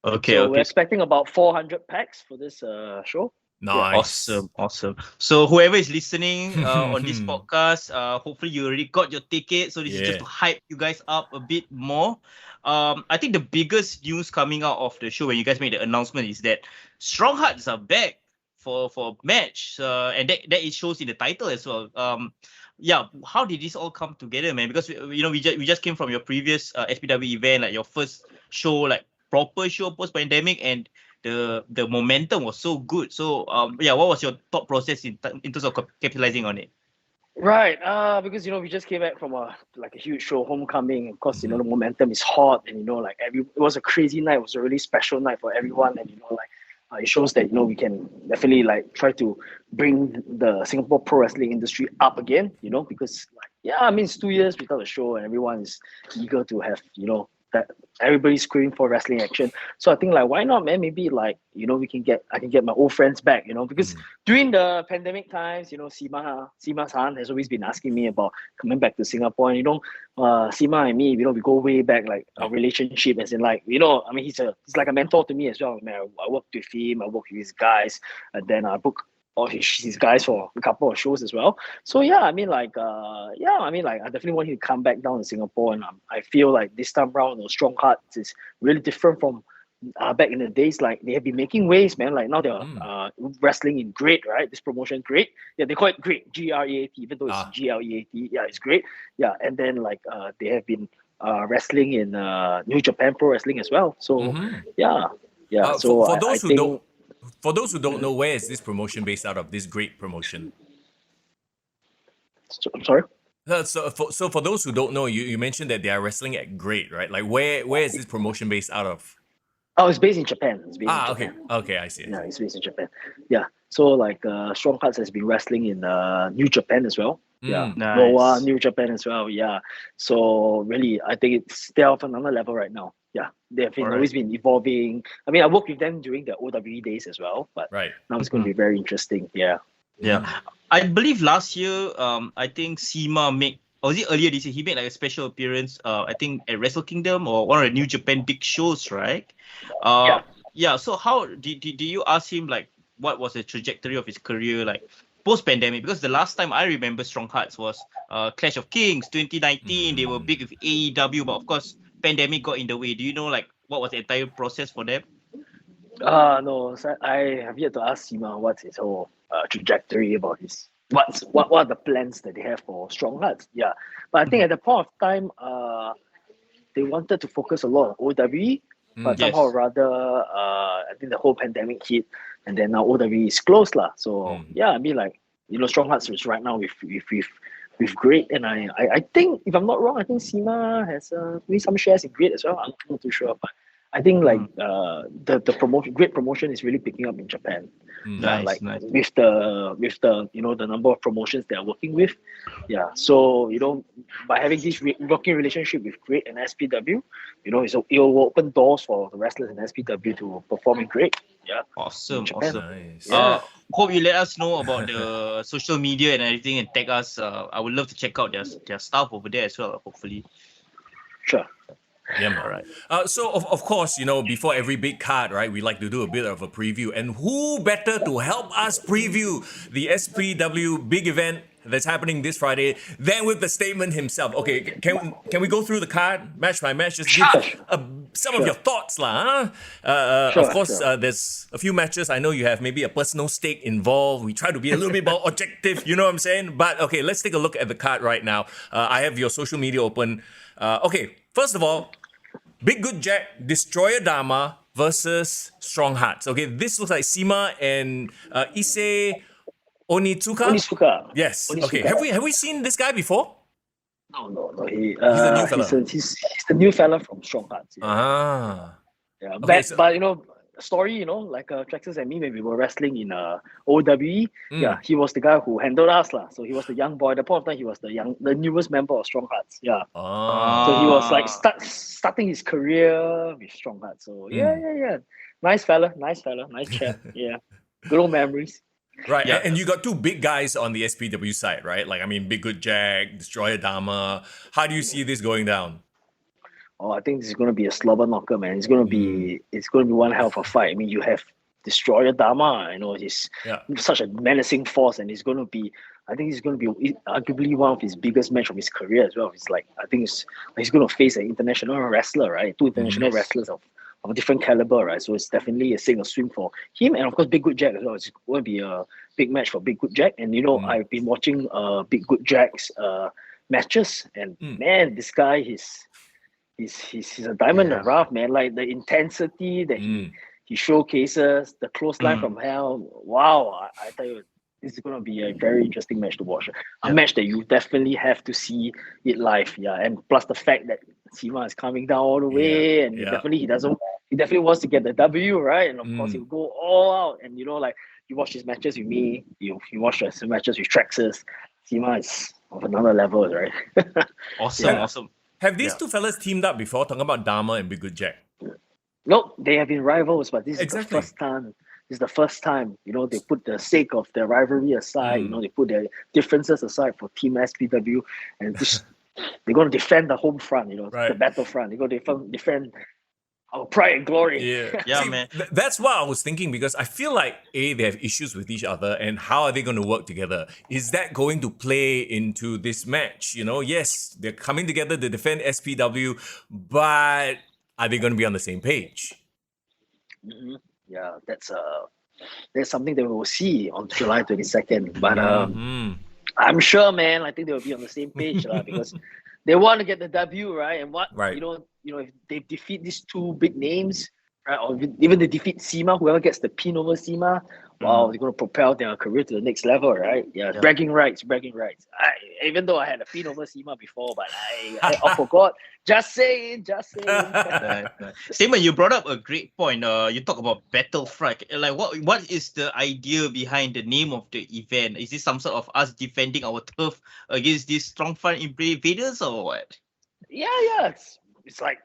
Okay, so we're expecting about 400 packs for this show. Nice. Awesome. So whoever is listening on this podcast, hopefully you already got your ticket. So this is just to hype you guys up a bit more. I think the biggest news coming out of the show when you guys made the announcement is that Stronghearts are back for a match, and that shows in the title as well. How did this all come together, man? Because we just came from your previous SPW event, like your first show, like proper show post-pandemic, and the momentum was so good. So what was your thought process in terms of capitalizing on it? Right, because we just came back from a huge show, Homecoming. Of course, the momentum is hot, and it was a crazy night. It was a really special night for everyone, and it shows that we can definitely try to bring the Singapore pro wrestling industry up again. Because it's 2 years without a show, and everyone is eager to have that everybody's screaming for wrestling action. So I think like, why not, man? Maybe like, I can get my old friends back, because during the pandemic times, Sima-san has always been asking me about coming back to Singapore. And Sima and me, we go way back, like our relationship, as in like, I mean, he's like a mentor to me as well. Man, I worked with him, I worked with his guys, and then I booked all his guys for a couple of shows as well. So I definitely want him to come back down to Singapore, and I feel like this time round, Stronghearts is really different from back in the days. Like, they have been making waves, man. Like, now they're wrestling in Great, right? This promotion, Great. Yeah, they call it Great, Great, even though it's Great. Yeah, it's Great. Yeah, and then like they have been wrestling in New Japan Pro Wrestling as well. So so for those who don't know, where is this promotion based out of? This Great promotion. I'm sorry. So for those who don't know, you mentioned that they are wrestling at Great, right? Like, where is this promotion based out of? Oh, it's based in Japan. Okay, I see. Yeah, it's based in Japan. Yeah, so like Stronghearts has been wrestling in New Japan as well. Yeah, nice. Noah, New Japan as well. Yeah, so really, I think they're off another level right now. Yeah, they've always been evolving. I mean, I worked with them during the OWE days as well, but now it's going to be very interesting. Yeah. I believe last year, I think Sima was it earlier this year? He made like a special appearance, I think at Wrestle Kingdom or one of the New Japan big shows, right? So how did you ask him, like, what was the trajectory of his career like post-pandemic? Because the last time I remember Stronghearts was Clash of Kings 2019. They were big with AEW, but of course pandemic got in the way. Do you know like what was the entire process for them? No, so I have yet to ask Sima what's his whole trajectory about his what are the plans that they have for Stronghearts. Yeah, but I think at the point of time, they wanted to focus a lot on OWE, but somehow or rather, I think the whole pandemic hit, and then now OWE is closed lah. So I mean, like, Stronghearts is right now with Great, and I think, if I'm not wrong, I think Sima has maybe some shares in Great as well. I'm not too sure, but I think like the promotion, Great promotion is really picking up in Japan. Nice. With the the number of promotions they are working with. Yeah. So by having this working relationship with Great and SPW, it will open doors for the wrestlers in SPW to perform in Great. Yeah. Awesome. Nice. Hope you let us know about the social media and everything and tag us. I would love to check out their stuff over there as well, hopefully. Sure. Yeah, all right. So of course, before every big card, right, we like to do a bit of a preview, and who better to help us preview the SPW big event that's happening this Friday than with the Statement himself? Okay, can we go through the card match by match? Just give some of your thoughts, lah. Of course, there's a few matches. I know you have maybe a personal stake involved. We try to be a little bit more objective. You know what I'm saying? But okay, let's take a look at the card right now. I have your social media open. Okay, first of all, Big Good Jack, Destroyer Dama versus Stronghearts. Okay, this looks like Sima and Issei Onitsuka. Yes. Onitsuka. Okay. Have we seen this guy before? No. He's a new fella. He's the new fella from Stronghearts. Yeah. Okay, but story, like Traxxas and me, when we were wrestling in OWE, he was the guy who handled us lah. So he was the young boy. At the point of time, he was the newest member of Stronghearts. Yeah. So he was like starting his career with Stronghearts. So yeah. Nice fella, nice chap. Yeah. Good old memories. Right, and you got two big guys on the SPW side, right? Like, I mean, Big Good Jack, Destroyer Dama. How do you see this going down? Oh, I think this is going to be a slobber knocker, man. It's going to be one hell of a fight. I mean, you have Destroyer Dama. He's such a menacing force, and I think he's going to be arguably one of his biggest match of his career as well. It's like, I think he's going to face an international wrestler, right? Two international wrestlers of a different caliber, right? So it's definitely a sink or swim for him, and of course Big Good Jack as well. It's going to be a big match for Big Good Jack, and I've been watching Big Good Jack's matches, and man, this guy he's a diamond in the rough, man. Like the intensity that he showcases, the clothesline from hell. Wow, I tell you, this is going to be a very interesting match to watch. A match that you definitely have to see it live. Yeah, and plus the fact that Sima is coming down all the way, and he definitely wants to get the W, right? And of course he'll go all out. And like, you watch his matches with me, you watch his matches with Traxxas. Sima is of another level, right? Awesome. Have these two fellas teamed up before? Talking about Dharma and Big Good Jack. Nope, they have been rivals, but this is Exactly. the first time. This is the first time, they put the sake of their rivalry aside, they put their differences aside for Team SPW, and just they're going to defend the home front, Right. the battlefront. They're going to defend our pride and glory. Yeah, Yeah, See, man. That's what I was thinking, because I feel like they have issues with each other, and how are they going to work together? Is that going to play into this match? Yes, they're coming together to defend SPW, but are they going to be on the same page? Mm-hmm. Yeah, that's something that we will see on July 22nd. But I'm sure, man, I think they will be on the same page because they want to get the W, right? And Right. if they defeat these two big names, right, or even they defeat SEMA, whoever gets the pin over SEMA, wow, they're going to propel their career to the next level, right? Yeah. Bragging rights. Even though I had a pin over SEMA before, but I forgot. Just saying. Right. Statement, you brought up a great point. You talk about Battlefront. Like, what is the idea behind the name of the event? Is this some sort of us defending our turf against these Stronghearts invaders, or what? Yeah. It's like,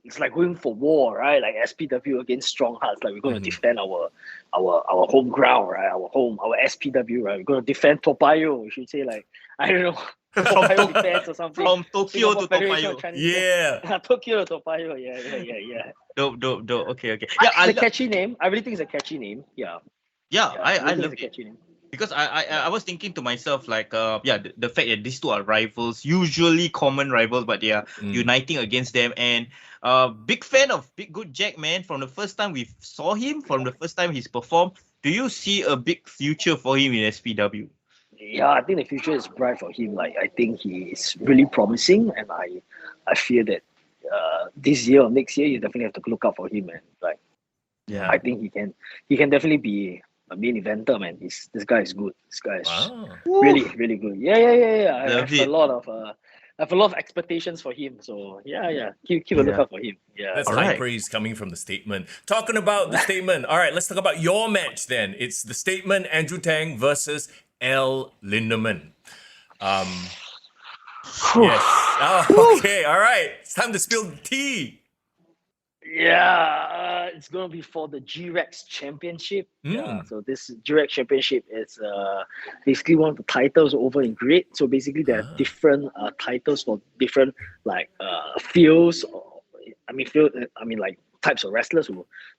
it's like going for war, right? Like SPW against Stronghearts. Like we're going to defend our home ground, right? Our SPW, right? We're going to defend Toa Payoh. We should say, like, I don't know, Toa Payoh defense or something. From Tokyo to Singapore Toa Federation of Payoh. Chinese Yeah. Tokyo to Toa Payoh. Yeah. Dope. Okay. It's a catchy name. I really think it's a catchy name. Yeah. I really think love it's a it. catchy name. Because I was thinking to myself, like, the fact that these two are rivals, usually common rivals, but they are uniting against them. And big fan of Big Good Jack, man. From the first time we saw him, from the first time he's performed, do you see a big future for him in SPW? Yeah, I think the future is bright for him. Like, I think he is really promising, and I fear that this year or next year you definitely have to look out for him, and like, I think he can definitely be a main eventer, man. This guy is good. This guy is really, really good. Yeah. I have a lot of expectations for him. So yeah. Keep a lookout for him. Yeah. That's high praise coming from the Statement. Talking about the Statement, all right, let's talk about your match then. It's the Statement Andruew Tang versus L. Lindemann. Yes. Oh, okay, all right. It's time to spill the tea. Yeah, it's gonna be for the G-Rex Championship. Yeah, so this G-Rex Championship is basically one of the titles over in Grid. So basically, there are different titles for different fields. Like types of wrestlers.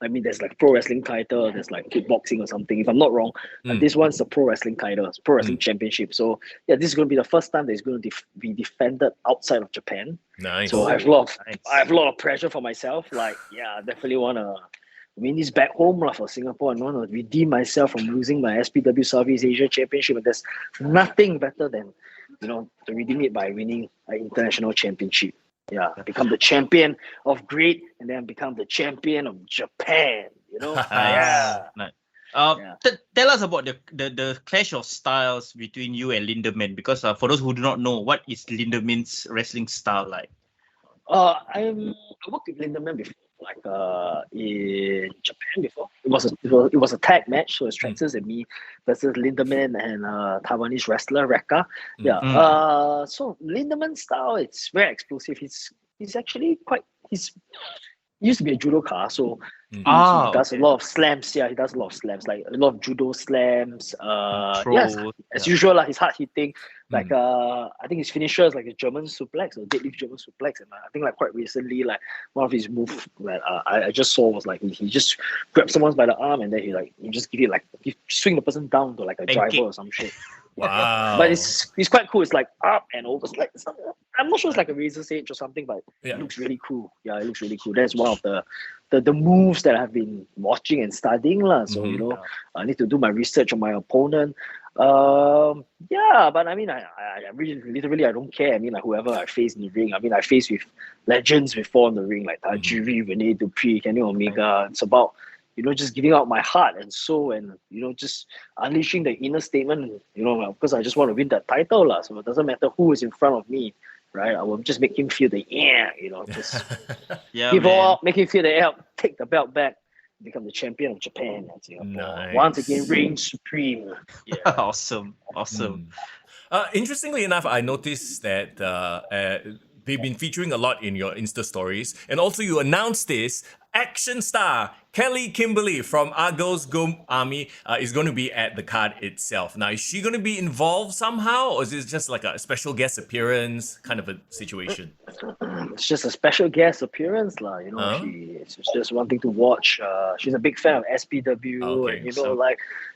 There's like pro wrestling title. There's like kickboxing or something. If I'm not wrong, this one's a pro wrestling title. It's pro wrestling championship. So yeah, this is going to be the first time that it's going to be defended outside of Japan. Nice. So I have a lot of pressure for myself. Like, yeah, I definitely want to win this back home for Singapore and want to redeem myself from losing my SPW Southeast Asia Championship. And there's nothing better than, to redeem it by winning an international championship. Yeah, become the champion of Great and then become the champion of Japan. Tell us about the clash of styles between you and Lindemann, because for those who do not know, what is Lindemann's wrestling style like? I worked with Lindemann before, like in Japan before. It was a tag match, so it's Traxxas and me versus Lindemann and Taiwanese wrestler Rekka. Yeah. So Lindemann's style, it's very explosive. He's actually he used to be a judoka, so he does a lot of slams. Yeah, he does a lot of slams, like a lot of judo slams. As usual, his hard hitting. Like I think his finisher is like a German suplex, a deadlift German suplex, and I think like quite recently, like one of his moves that I just saw was like he just grabs someone by the arm and then he just give it like he swing the person down to like a driver or some shit. Wow. But it's quite cool. It's like up and over. It's like I'm not sure it's like a razor's edge or something, but it looks really cool. Yeah, it looks really cool. That's one of the moves that I've been watching and studying. So, I need to do my research on my opponent. But I mean, I really, literally, I don't care. I mean, like, whoever I face in the ring. I mean, I faced with legends before in the ring, like Tajiri, Rene Dupree, Kenny Omega. It's about, just giving out my heart and soul and, just unleashing the inner statement, because I just want to win that title. So it doesn't matter who is in front of me, right? I will just make him feel the just give all out, make him feel the air, take the belt back, become the champion of Japan and Singapore. Nice. Once again, reign supreme. Yeah. Awesome. Interestingly enough, I noticed that they've been featuring a lot in your Insta stories. And also you announced this, action star Kelly Kimberly from Argos Go Army is going to be at the card itself. Now, is she going to be involved somehow, or is it just like a special guest appearance kind of a situation? It's just a special guest appearance, lah. She's just wanting to watch. She's a big fan of SPW, Okay,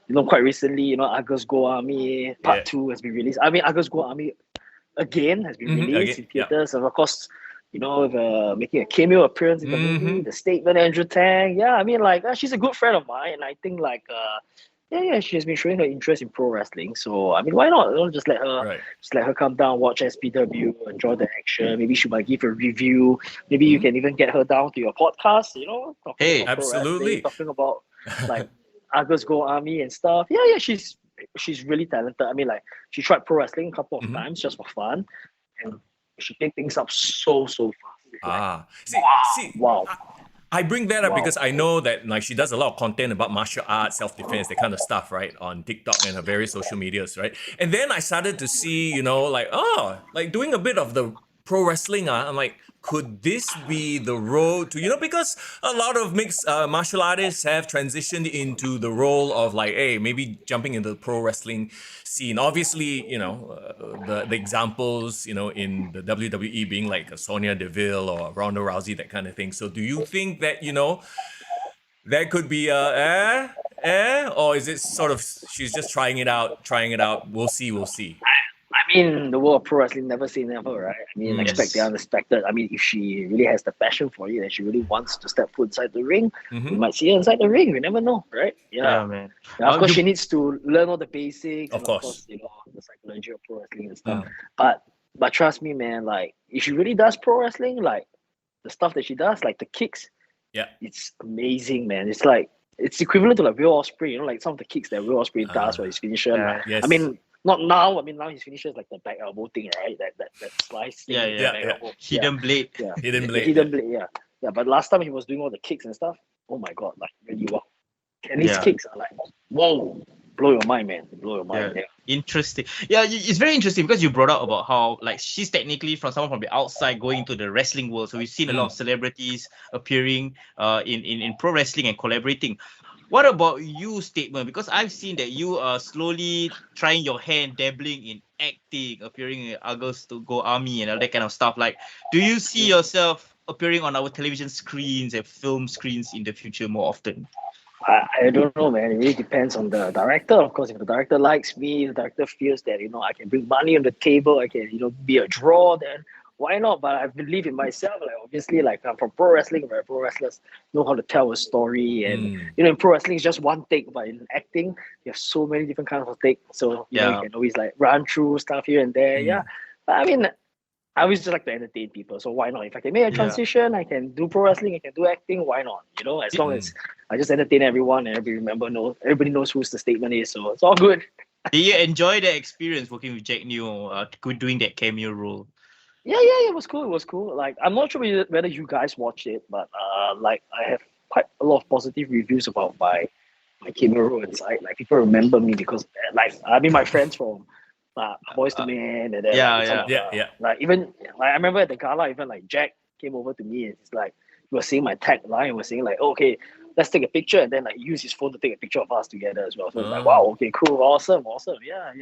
and quite recently, Argos Go Army Part 2 has been released. I mean, Argos Go Army again has been released in theaters, and of course, making a cameo appearance in the movie, the Statement Andruew Tang. Yeah, I mean, she's a good friend of mine, and I think she has been showing her interest in pro wrestling. So I mean, why not? Just let her come down, watch SPW, enjoy the action. Maybe she might give a review. Maybe you can even get her down to your podcast. Talking about absolutely, talking about like Argos Go Army and stuff. Yeah, she's really talented. I mean, she tried pro wrestling a couple of times just for fun, and she picked things up so fast. Wow. I bring that up because I know that she does a lot of content about martial arts, self-defense, that kind of stuff, right? On TikTok and her various social medias, right? And then I started to see, doing a bit of the pro wrestling. I'm like, could this be the road to, because a lot of mixed martial artists have transitioned into the role of maybe jumping into the pro wrestling scene. Obviously, the examples, in the WWE being like a Sonya Deville or Ronda Rousey, that kind of thing. So do you think that, that could be or is it sort of, she's just trying it out? We'll see. I mean, the world of pro wrestling, never say never, right? I mean, expect the unexpected. I mean, if she really has the passion for it and she really wants to step foot inside the ring, we might see her inside the ring. We never know, right? Yeah, man. Of course, she needs to learn all the basics. Of course, the psychology of pro wrestling and stuff. But trust me, man, if she really does pro wrestling, the stuff that she does, the kicks, it's amazing, man. It's equivalent to Will Ospreay, some of the kicks that Will Ospreay does for his finisher. Yes. I mean, not now. I mean, now his finisher is the back elbow thing, right? That slice. Hidden blade. Yeah. Hidden blade. Hidden blade. Yeah. Yeah. But last time he was doing all the kicks and stuff. Oh my god! Really wow. Kenny's kicks are whoa, blow your mind, man. Blow your mind. Yeah. Interesting. Yeah, it's very interesting because you brought up about how she's technically from someone from the outside going into the wrestling world. So we've seen a lot of celebrities appearing in pro wrestling and collaborating. What about you, Statement? Because I've seen that you are slowly trying your hand, dabbling in acting, appearing in Argos to Go Army and all that kind of stuff. Do you see yourself appearing on our television screens and film screens in the future more often? I don't know, man. It really depends on the director. Of course, if the director likes me, the director feels that, I can bring money on the table, I can, be a draw, then why not? But I believe in myself. Obviously, I'm from pro wrestling, where pro wrestlers know how to tell a story. And, in pro wrestling, it's just one take. But in acting, you have so many different kinds of takes. So, you can always run through stuff here and there. Yeah. But I mean, I always just like to entertain people. So why not? If I can make a transition, I can do pro wrestling, I can do acting. Why not? As long as I just entertain everyone and everybody knows who the Statement is. So it's all good. Did you enjoy the experience working with Jack Neo, doing that cameo role? Yeah, it was cool. It was cool. I'm not sure whether you guys watched it, but I have quite a lot of positive reviews about my camera role inside. People remember me because my friends from Boys to Men and then even I remember at the gala, even Jack came over to me and he's he was saying my tagline and was saying okay, let's take a picture, and then use his phone to take a picture of us together as well. So it's wow, okay, cool, awesome. Yeah.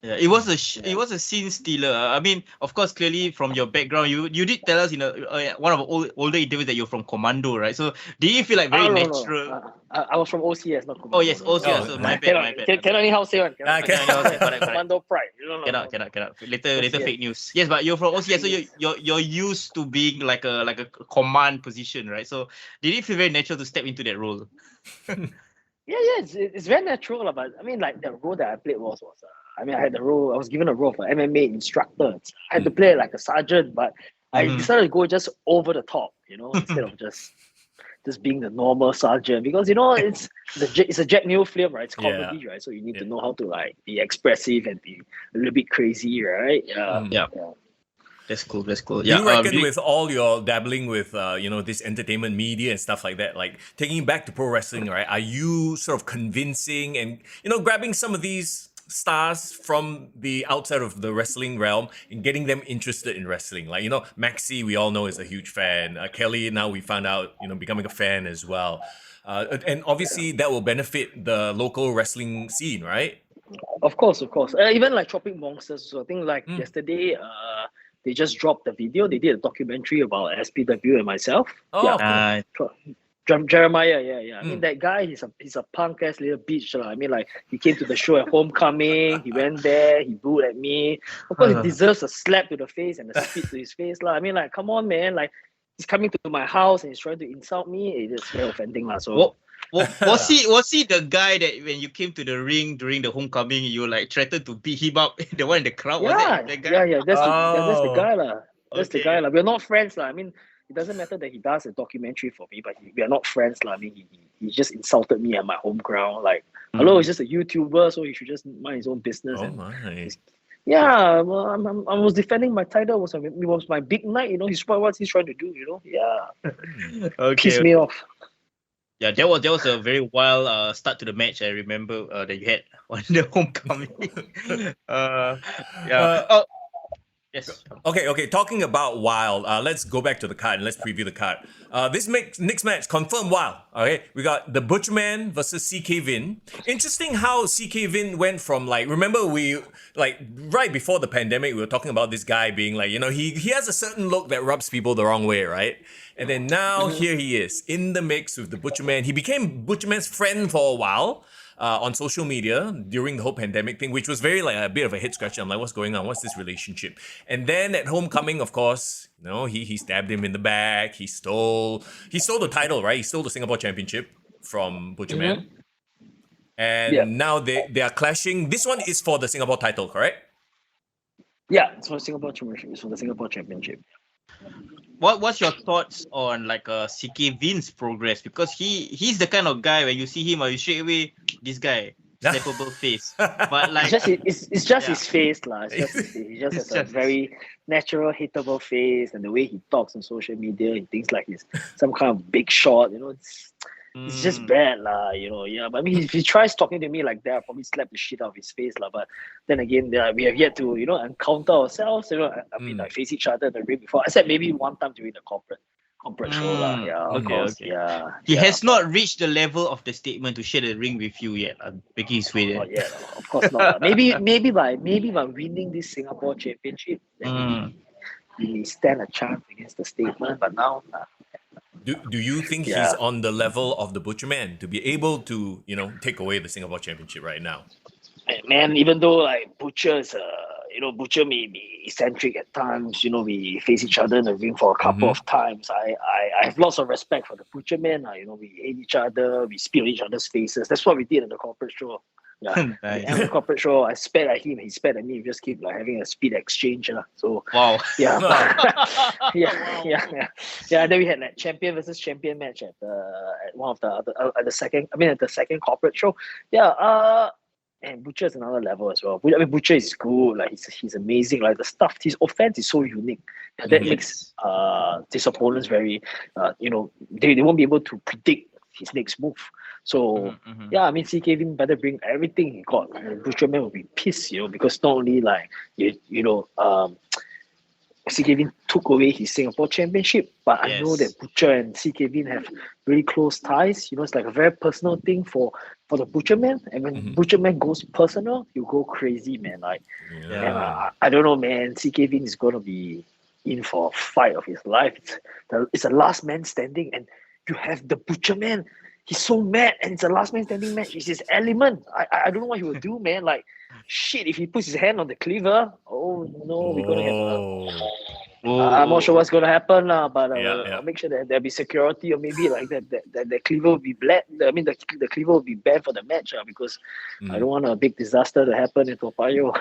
Yeah, it was a scene stealer. I mean, of course, clearly from your background, you did tell us in one of the older interviews that you're from Commando, right? So did you feel very natural? No. I was from OCS, not Commando. Oh yes, OCS. So my bad. Cannot anyhow say one. Commando pride. Cannot. Later fake news. Yes, but you're from OCS, so you're used to being like a command position, right? So did it feel very natural to step into that role? Yeah, it's very natural. But I mean, the role that I played was I was given a role for MMA instructor. I had to play like a sergeant, but I decided to go just over the top, instead of just being the normal sergeant, because it's a Jack Neo film, right? It's comedy, right? So you need to know how to be expressive and be a little bit crazy, right? Yeah. That's cool. Yeah, you reckon with all your dabbling with this entertainment media and stuff like that, taking it back to pro wrestling, right? Are you sort of convincing and grabbing some of these stars from the outside of the wrestling realm and getting them interested in wrestling. Like, Maxi, we all know, is a huge fan. Kelly, now we found out, becoming a fan as well. And obviously that will benefit the local wrestling scene, right? Of course. Even like Tropic Monsters. So I think like yesterday, they just dropped the video. They did a documentary about SPW and myself. Oh, yeah. cool. Jeremiah, yeah. I mean, that guy, he's a punk ass little bitch. I mean, like, he came to the show at Homecoming. He went there. He booed at me. Of course, he deserves a slap to the face and a spit to his face. I mean, like, come on, man. Like, he's coming to my house and he's trying to insult me. It's very offending. So. Was he the guy that when you came to the ring during the Homecoming, you like threatened to beat him up? The one in the crowd, was it that guy? Yeah. That's the guy, That's Okay. the guy, We're not friends, I mean, it doesn't matter that he does a documentary for me, but we are not friends, I mean, he just insulted me at my home ground. Like, hello, he's just a YouTuber, so he should just mind his own business. Oh my. Yeah, well, I was defending my title. It was my big night. He's what he's trying to do. Yeah, pissed me off. Yeah, that was a very wild start to the match. I remember that you had on the Homecoming. Yes. Okay. Talking about Wild, let's go back to the card and let's preview the card. This next match, confirmed Wild. Okay, we got the Butcherman versus CK Vin. Interesting how CK Vin went from remember we right before the pandemic, we were talking about this guy being he has a certain look that rubs people the wrong way, right? And then now here he is in the mix with the Butcherman. He became Butcherman's friend for a while. On social media during the whole pandemic thing, which was very a bit of a head scratcher. I'm like, what's going on? What's this relationship? And then at Homecoming, of course, he stabbed him in the back. He stole the title, right? He stole the Singapore Championship from Butcherman. And now they are clashing. This one is for the Singapore title, correct? Yeah, it's for the Singapore Championship. It's for the Singapore Championship. What's your thoughts on CK Vin's progress? Because he's the kind of guy when you see him, you straight away this guy slappable face. But it's just his face, It's just his face. He just has a very natural hittable face, and the way he talks on social media, he thinks like he's some kind of big shot. It's just bad, Yeah, but I mean, if he tries talking to me like that, I'll probably slap the shit out of his face, But then again, we have yet to, encounter ourselves. I mean, face each other in the ring before. Except maybe one time during the corporate show, Yeah, of course. Okay. Yeah. He has not reached the level of the Statement to share the ring with you yet. I'm making his way there. Not yet, of course not. Maybe by winning this Singapore Championship, then he may stand a chance against the Statement. But now. Do you think he's on the level of the Butcherman to be able to, take away the Singapore Championship right now? Man, even though Butcher is Butcher may be eccentric at times, we face each other in the ring for a couple of times. I have lots of respect for the Butcherman. We hate each other, we spit on each other's faces. That's what we did in the corporate show. Yeah, nice. And the corporate show, I spat at him, he spat at me. We just keep having a spit exchange. So wow. Yeah, yeah. Then we had champion versus champion match at one of the second corporate show. Yeah. And Butcher is another level as well. I mean, Butcher is good. He's amazing. His offense is so unique. And that makes his opponents very. They won't be able to predict his next move. So yeah, I mean, CK Vin better bring everything he got. Butcherman will be pissed, because not only CK Vin took away his Singapore Championship, but I know that Butcher and CK Vin have really close ties. It's like a very personal thing for the Butcherman. And when Butcherman goes personal, you go crazy, man. And, I don't know, man. CK Vin is gonna be in for a fight of his life. It's a last man standing, and you have the Butcherman. He's so mad, and it's a last man standing match. It's his element. I don't know what he will do, man. Shit, if he puts his hand on the cleaver, oh no, we're gonna have I'm not sure what's gonna happen, but I'll make sure that there'll be security, or maybe the cleaver will be black. I mean, the cleaver will be banned for the match, because I don't want a big disaster to happen in Toa Payoh.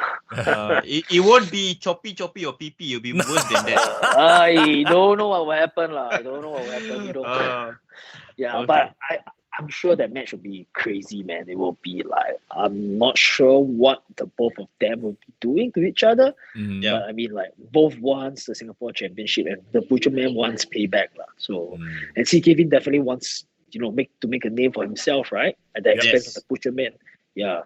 It won't be choppy or PP. It'll be worse than that. I don't know what will happen, I don't know what will happen. Okay. But I'm sure that match will be crazy, man. It will be I'm not sure what the both of them will be doing to each other. But I mean, both wants the Singapore Championship, and the Butcherman wants payback, So, and CK Vin definitely wants, make a name for himself, right? At the expense of the Butcherman. Yeah.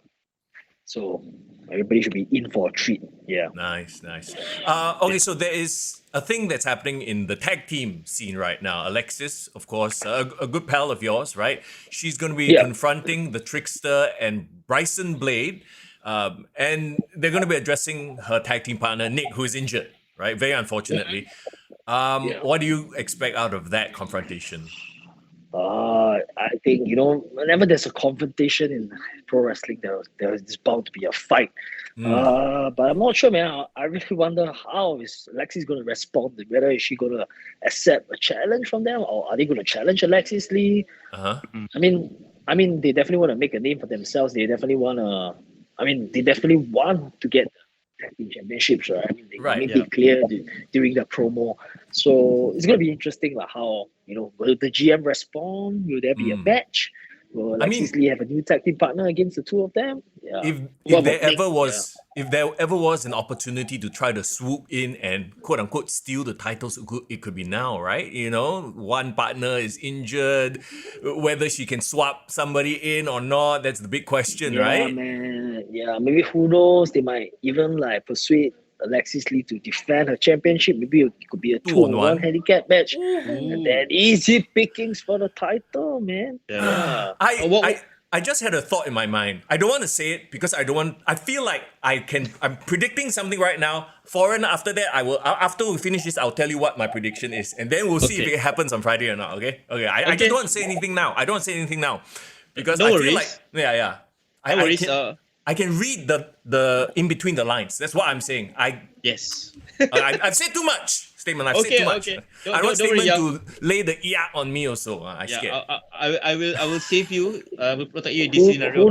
So everybody should be in for a treat. Yeah. Nice. Okay, so there is a thing that's happening in the tag team scene right now. Alexis, of course, a good pal of yours, right? She's going to be Yeah. confronting the Trickster and Bryson Blade, and they're going to be addressing her tag team partner, Nick, who is injured, right? Very unfortunately. Yeah. What do you expect out of that confrontation? I think, whenever there's a confrontation in pro wrestling, there's bound to be a fight. But I'm not sure, man. I really wonder how is Alexis going to respond. Whether is she going to accept a challenge from them, or are they going to challenge Alexis Lee? Uh-huh. I mean, they definitely want to make a name for themselves. They definitely want to get tag team championships, right? I mean, they Right, made yeah. it clear during the promo. So it's going to be interesting, like how, will the GM respond? Will there be a match? Will Alexis Lee have a new tag team partner against the two of them? Yeah. If What there about Nick? ever was an opportunity to try to swoop in and quote unquote steal the titles, it could be now, right? One partner is injured, whether she can swap somebody in or not, that's the big question, Yeah, right? man. Yeah, maybe who knows? They might even persuade Alexis Lee to defend her championship. Maybe it could be a 2-on-1 handicap match. And then easy pickings for the title, man. Yeah. I just had a thought in my mind. I don't want to say it because I feel like I'm predicting something right now. Foreign, after that, after we finish this, I'll tell you what my prediction is. And then we'll see if it happens on Friday or not, okay? Okay, I just don't want to say anything now. I don't want to say anything now. Because No I worries. feel like, yeah. No worries. I can read the in between the lines. That's what I'm saying. Yes. I've said too much. Statement. I've said too much. Okay. I don't want Don't worry, Statement to lay the on me also. I scared. I will save you. I will protect you in this Who scenario.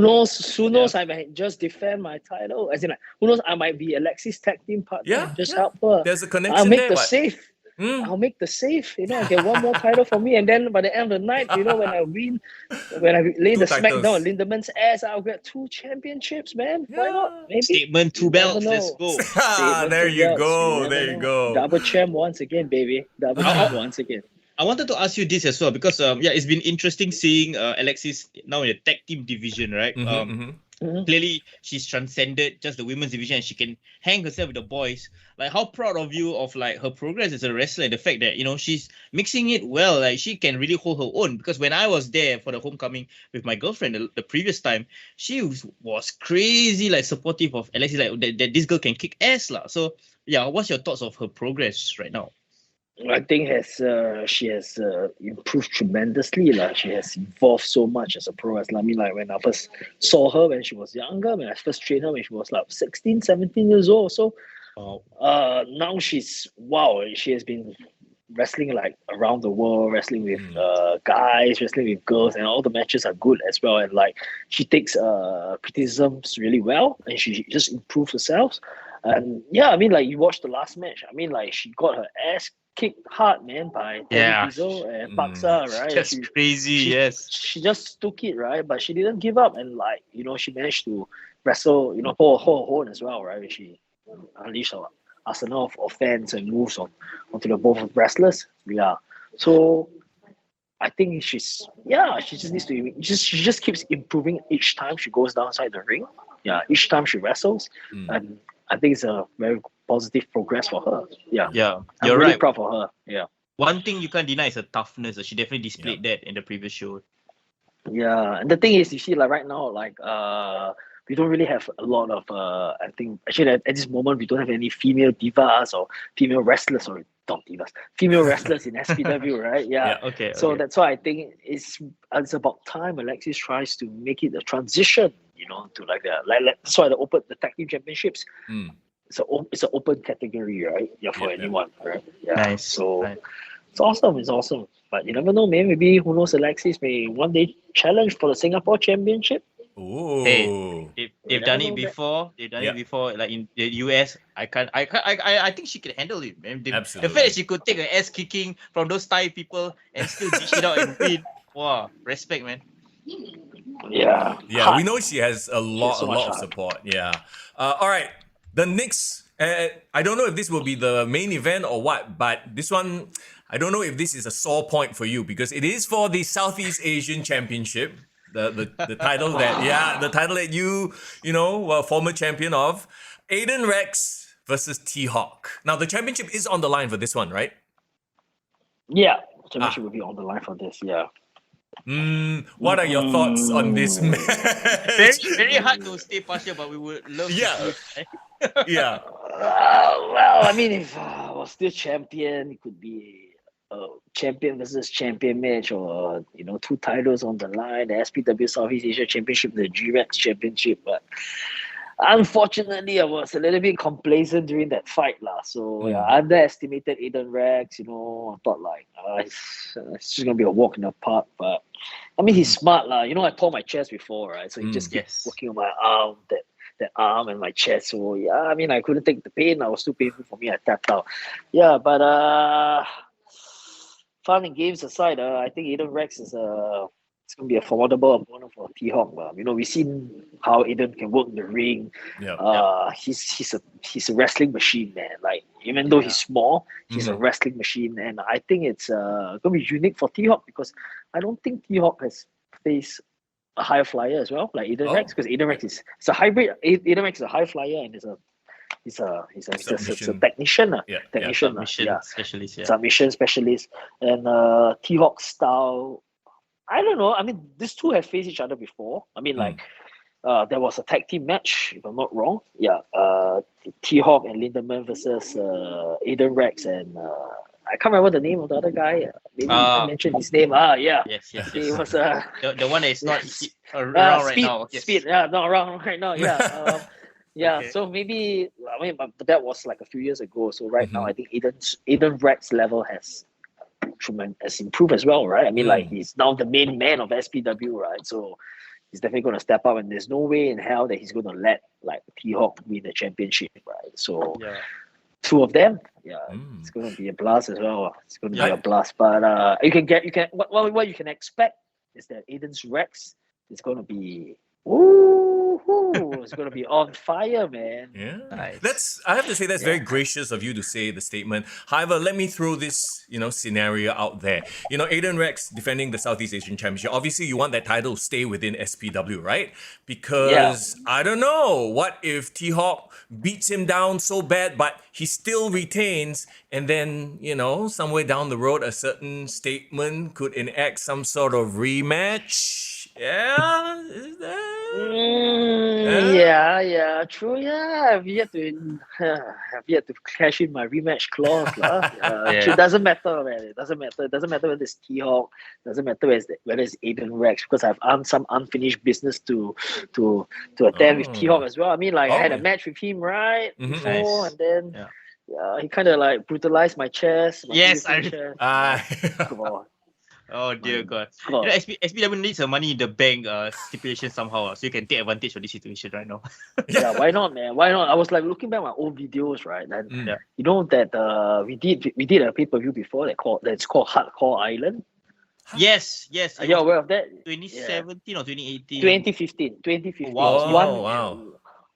knows? I might just defend my title. As in, who knows? I might be Alexis' tag team partner. Yeah, and just help her. There's a connection I'll make there. the But safe. I'll make the safe. I get one more title for me, and then by the end of the night, when I lay the smack down on Lindeman's ass, I'll get 2 championships, man. Why not? Maybe. Statement 2 belts. Let's go. There you go. There you go. Double champ once again, baby. Double champ once again. I wanted to ask you this as well because it's been interesting seeing Alexis now in the tag team division, right? Clearly, she's transcended just the women's division and she can hang herself with the boys. Like, how proud of you of her progress as a wrestler and the fact that she's mixing it well. Like, she can really hold her own. Because when I was there for the homecoming with my girlfriend the previous time, she was crazy supportive of Alexis, that this girl can kick ass lah. So yeah, what's your thoughts of her progress right now? I think she has improved tremendously. She has evolved so much as a pro wrestler. I mean, when I first saw her when she was younger, when I first trained her when she was 16, 17 years old. So now she has been wrestling around the world, wrestling with guys, wrestling with girls, and all the matches are good as well. And she takes criticisms really well, and she just improves herself. And yeah, I mean, you watched the last match. I mean, she got her ass kicked hard, man, by Tony Diesel and Paksa, right? Just crazy, yes. She just took it, right? But she didn't give up, and she managed to wrestle, hold her own as well, right? She unleashed her arsenal of offense and moves onto the both wrestlers. Yeah. So I think she just needs to she just keeps improving each time she goes downside the ring. Yeah, each time she wrestles. And I think it's a very positive progress for her. Yeah. Yeah. I'm You're really right. proud for her. Yeah. One thing you can't deny is her toughness. She definitely displayed that in the previous show. Yeah. And the thing is, you see, right now, we don't really have a lot of I think actually at this moment we don't have any female divas or female wrestlers, sorry, not divas, female wrestlers in SPW, right? Yeah. Okay. So that's why I think it's about time Alexis tries to make it a transition, to that's why the tag team championships. It's an open category, right? Yeah, for anyone, right? Yeah. Nice. So nice. It's awesome. But you never know, man. Maybe who knows, Alexis may one day challenge for the Singapore Championship. Ooh. Hey, they've done it before. They've done it before, in the US. I think she could handle it, man. Absolutely. The fact that she could take an ass kicking from those Thai people and still dish it out and win. Wow, respect, man. Yeah. We know she has a lot of support. Yeah. All right. The next, I don't know if this will be the main event or what, but this one, I don't know if this is a sore point for you because it is for the Southeast Asian Championship. the title that you know, were former champion of. Aiden Rex versus T-Hawk. Now, the championship is on the line for this one, right? Yeah, championship will be on the line for this. Yeah. What are your thoughts on this match? Very hard to stay partial, but we would love to see it. Yeah. Well, I mean, if I was still champion, it could be a champion versus champion match, or you know, 2 titles on the line: the SPW Southeast Asia Championship, the GREX Championship. But unfortunately, I was a little bit complacent during that fight, So I underestimated Aiden Rex. You know, I thought like it's just gonna be a walk in the park. But I mean, he's smart, You know, I tore my chest before, right? So he just keeps working on my arm, that arm and my chest. So yeah, I mean, I couldn't take the pain. It was too painful for me. I tapped out. Yeah, but fun and games aside, I think Aiden Rex is it's gonna be a formidable opponent for T-Hawk. You know, we've seen how Aiden can work in the ring. He's a wrestling machine, man. Like, even though he's small, he's a wrestling machine, and I think it's gonna be unique for T-Hawk, because I don't think T-Hawk has faced a high flyer as well, like Aiden Rex, because Aiden Rex is a hybrid. Aiden Rex is a high flyer and he's a technician, specialist, submission specialist, and T-Hawk style. I don't know. I mean, these two have faced each other before. I mean, like, there was a tag team match, if I'm not wrong. Yeah, T-Hawk and Lindemann versus Aiden Rex, and I can't remember the name of the other guy. Maybe I mentioned his name. Yes. He was the one that is not around right now. Yes. Speed, not around right now. Yeah. Okay. So maybe, I mean, but that was like a few years ago. So right now, I think Aiden Rex's level has improved as well, right? I mean, like, he's now the main man of SPW, right? So he's definitely going to step up, and there's no way in hell that he's going to let like T-Hawk win the championship, right? So 2 of them, it's going to be a blast as well. It's going to be a blast. But what you can expect is that Aiden's Rex is going to be it's going to be on fire, man. Yeah, nice. I have to say, that's very gracious of you to say the statement. However, let me throw this, scenario out there. Aiden Rex defending the Southeast Asian Championship. Obviously, you want that title to stay within SPW, right? Because I don't know, what if T-Hawk beats him down so bad, but he still retains, and then, somewhere down the road, a certain statement could enact some sort of rematch. Yeah, is that? Yeah, true. Yeah, I've yet to cash in my rematch clause, It doesn't matter, man. It doesn't matter. It doesn't matter whether it's T-Hawk. It doesn't matter whether it's Aiden Rex, because I've some unfinished business to attend with T-Hawk as well. I mean, like, I had a match with him before, and then he kind of like brutalized my chest. Come on. Oh dear God! SPW needs a money in the bank stipulation somehow, so you can take advantage of this situation right now. Yeah, why not, man? Why not? I was like looking back at my old videos, right? And you know that we did a pay-per-view before that's called Hardcore Island. Yes. Are you aware of that? 2017 or 2018? 2015. Wow.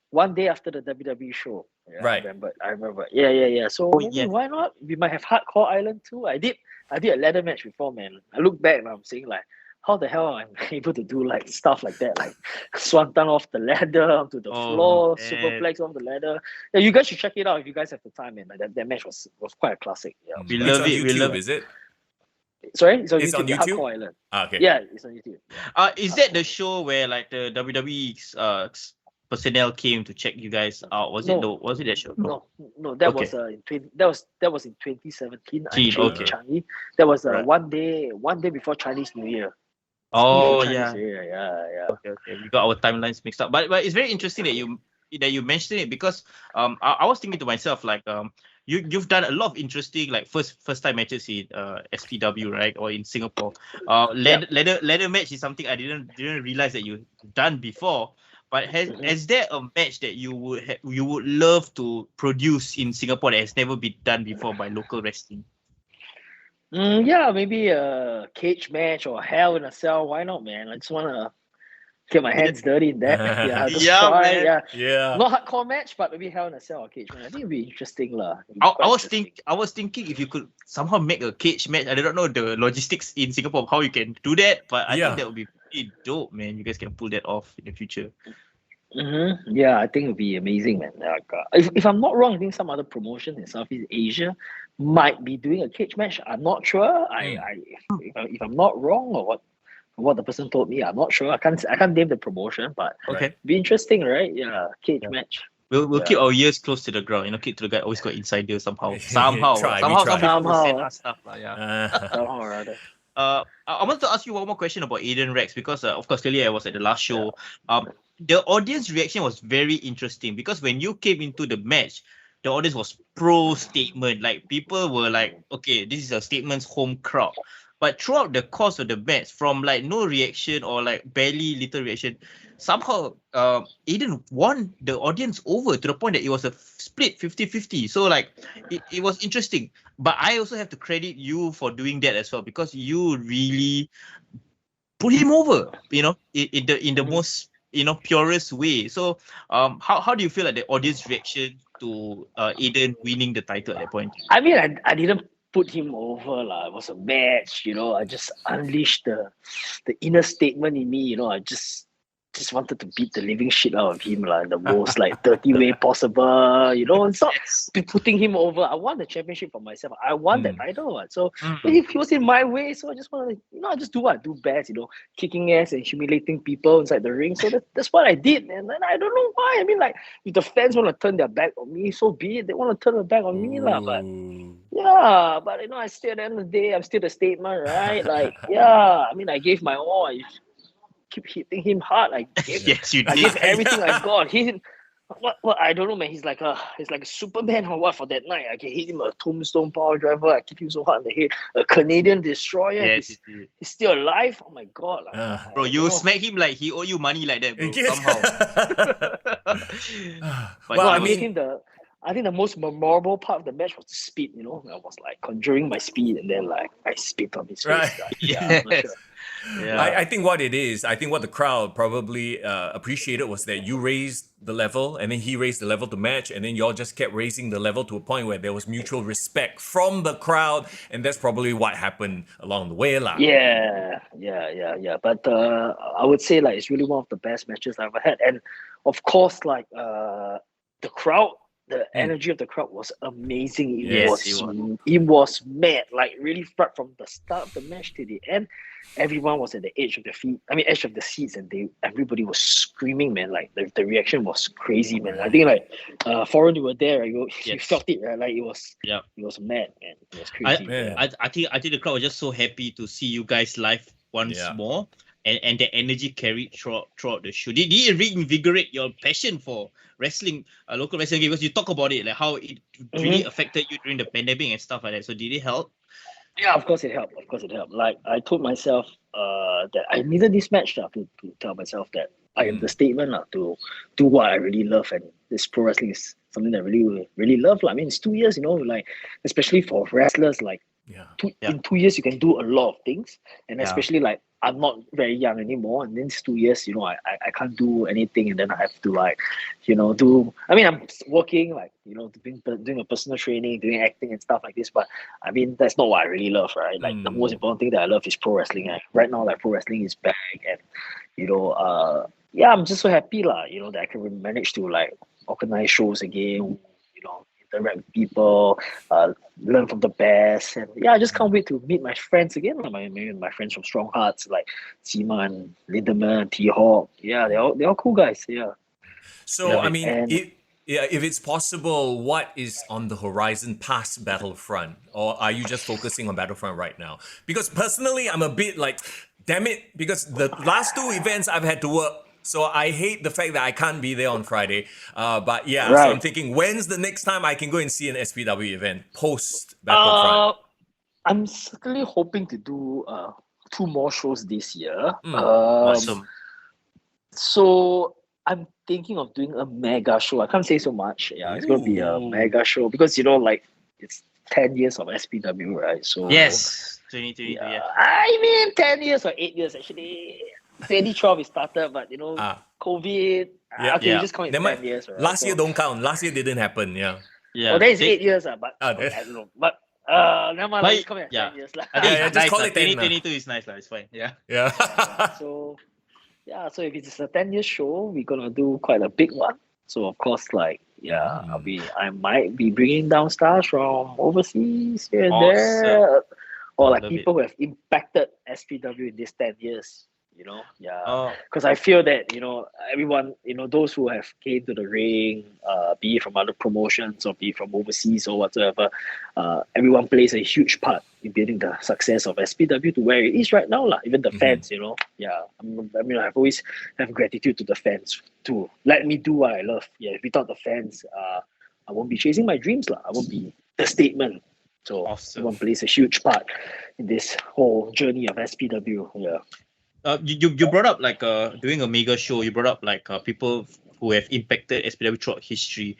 One day after the WWE show. Yeah, right. I remember. Yeah. So why not? We might have Hardcore Island too. I did a ladder match before, man. I look back and I'm saying, like, how the hell I'm able to do like stuff like that, like swanton off the ladder onto the floor, superplex off the ladder. Yeah, you guys should check it out if you guys have the time, man. Like, that match was quite a classic. Yeah, we love it. We love it. Is it? Sorry, it's on YouTube. Hardcore Island. Okay. Yeah, it's on YouTube. Is that the show where like the WWE personnel came to check you guys out? Was it that show? No. That was in 2017. Okay. That was one day before Chinese New Year. Oh Yeah. Okay. We got our timelines mixed up, but it's very interesting that you mentioned it, because I was thinking to myself, like, you've done a lot of interesting, like, first time matches in SPW, right, or in Singapore. Ladder match is something I didn't realize that you've done before. But has there a match that you would love to produce in Singapore that has never been done before by local wrestling? Yeah, maybe a cage match or Hell in a Cell. Why not, man? I just want to get my hands dirty in that. Man. Not hardcore match, but maybe Hell in a Cell or cage match. I think it'd be interesting, lah. I was thinking if you could somehow make a cage match. I don't know the logistics in Singapore of how you can do that, but I think that would be Pretty dope, man. You guys can pull that off in the future. Yeah, I think it'd be amazing, man. Like, if I'm not wrong, I think some other promotion in Southeast Asia might be doing a cage match. I'm not sure. If I'm not wrong or what the person told me, I'm not sure. I can't name the promotion, but Okay. be interesting, right? Yeah, cage match. We'll keep our ears close to the ground. Keep to the guy always got insider somehow. Somehow We try. some people Somehow. send us stuff. Yeah. Somehow or other. I want to ask you one more question about Aiden Rex because, of course, clearly I was at the last show. The audience reaction was very interesting because when you came into the match, the audience was pro Statement. Like people were like, okay, this is a Statement's home crowd. But throughout the course of the match, from like no reaction or like barely little reaction, somehow Aiden won the audience over to the point that it was a split 50-50. So like it was interesting. But I also have to credit you for doing that as well because you really put him over, in the most purest way. So how do you feel like the audience reaction to Aiden winning the title at that point? I mean, I didn't put him over. It was a match, I just unleashed the inner Statement in me, I just wanted to beat the living shit out of him in the most dirty way possible, it's not putting him over. I won the championship for myself. I won that title. So if he was in my way, so I just want to, I just do what I do best, kicking ass and humiliating people inside the ring. So that's what I did. And then I don't know why. I mean, if the fans want to turn their back on me, so be it. They want to turn their back on me, but yeah, but I still at the end of the day, I'm still the Statement, right? I mean, I gave my all. I keep hitting him hard. Yes, you did. I gave everything I got. What I don't know, man. He's like a Superman or what for that night. I can hit him a tombstone power driver. I kick him so hard in the head. A Canadian destroyer. Yes, he's still alive. Oh my god. Bro, you smack him like he owe you money like that, bro. Somehow. Well, I think the most memorable part of the match was the speed, I was conjuring my speed and then I spit on his face. Right. Yeah, I'm not sure. Yeah. I think what it is, I think what the crowd probably appreciated was that you raised the level and then he raised the level to match and then y'all just kept raising the level to a point where there was mutual respect from the crowd and that's probably what happened along the way. Yeah. But I would say it's really one of the best matches I've ever had. And of course, the crowd, the energy of the crowd was amazing. It was mad. Really right from the start of the match to the end, everyone was at the edge of the seats, and everybody was screaming, man. The reaction was crazy, man. I think Foreign, you were there, right? You felt it, right? It was mad, man. It was crazy. I think the crowd was just so happy to see you guys live once more. And the energy carried throughout the show. Did it reinvigorate your passion for wrestling, local wrestling? Because you talk about it, how it really affected you during the pandemic and stuff like that. So did it help? Yeah, of course it helped. I told myself that I needed this match to tell myself that I am the Statement to do what I really love, and this pro wrestling is something that I really, really love. I mean, it's 2 years, especially for wrestlers, in 2 years you can do a lot of things, and especially I'm not very young anymore, and then it's 2 years, I can't do anything, and then I have to I'm working, doing a personal training, doing acting and stuff like this, but I mean, that's not what I really love, right? The most important thing that I love is pro wrestling. Right now, pro wrestling is back, and I'm just so happy, that I can manage to organize shows again, interact with people, learn from the best, and I just can't wait to meet my friends again. My friends from Stronghearts like Seaman, Lindemann, T-Hawk. Yeah, they're all cool guys. Yeah. So I mean, if it's possible, what is on the horizon past Battlefront, or are you just focusing on Battlefront right now? Because personally, I'm a bit damn it, because the last two events I've had to work. So I hate the fact that I can't be there on Friday. So I'm thinking, when's the next time I can go and see an SPW event post Battlefront? I'm certainly hoping to do 2 more shows this year. Awesome. So I'm thinking of doing a mega show. I can't say so much. Yeah, it's going to be a mega show because it's 10 years of SPW, right? So yes, 2020. I mean 10 years or 8 years actually. 2012 it started, but COVID. Just count it 10 years, right? Last year don't count. Last year didn't happen. Yeah. That is 8 years, but I don't know. But Never mind, But let's come here. yeah. 10 years lah. I think Yeah, it's just nice. call it 10 lah. 2022 is nice, it's fine. Yeah. Yeah. So so if it's a 10-year show, we're gonna do quite a big one. So of course, like I might be bringing down stars from overseas here and there, or like Love people who have impacted SPW in these 10 years. Oh, Because I feel that everyone, those who have came to the ring, be it from other promotions or be it from overseas or whatsoever, everyone plays a huge part in building the success of SPW to where it is right now lah. Even the fans, I've always have gratitude to the fans to let me do what I love. Without the fans, I won't be chasing my dreams lah. I won't be the statement. So Awesome. everyone plays a huge part in this whole journey of SPW. Yeah. You brought up like doing a mega show. You brought up like people who have impacted SPW throughout history.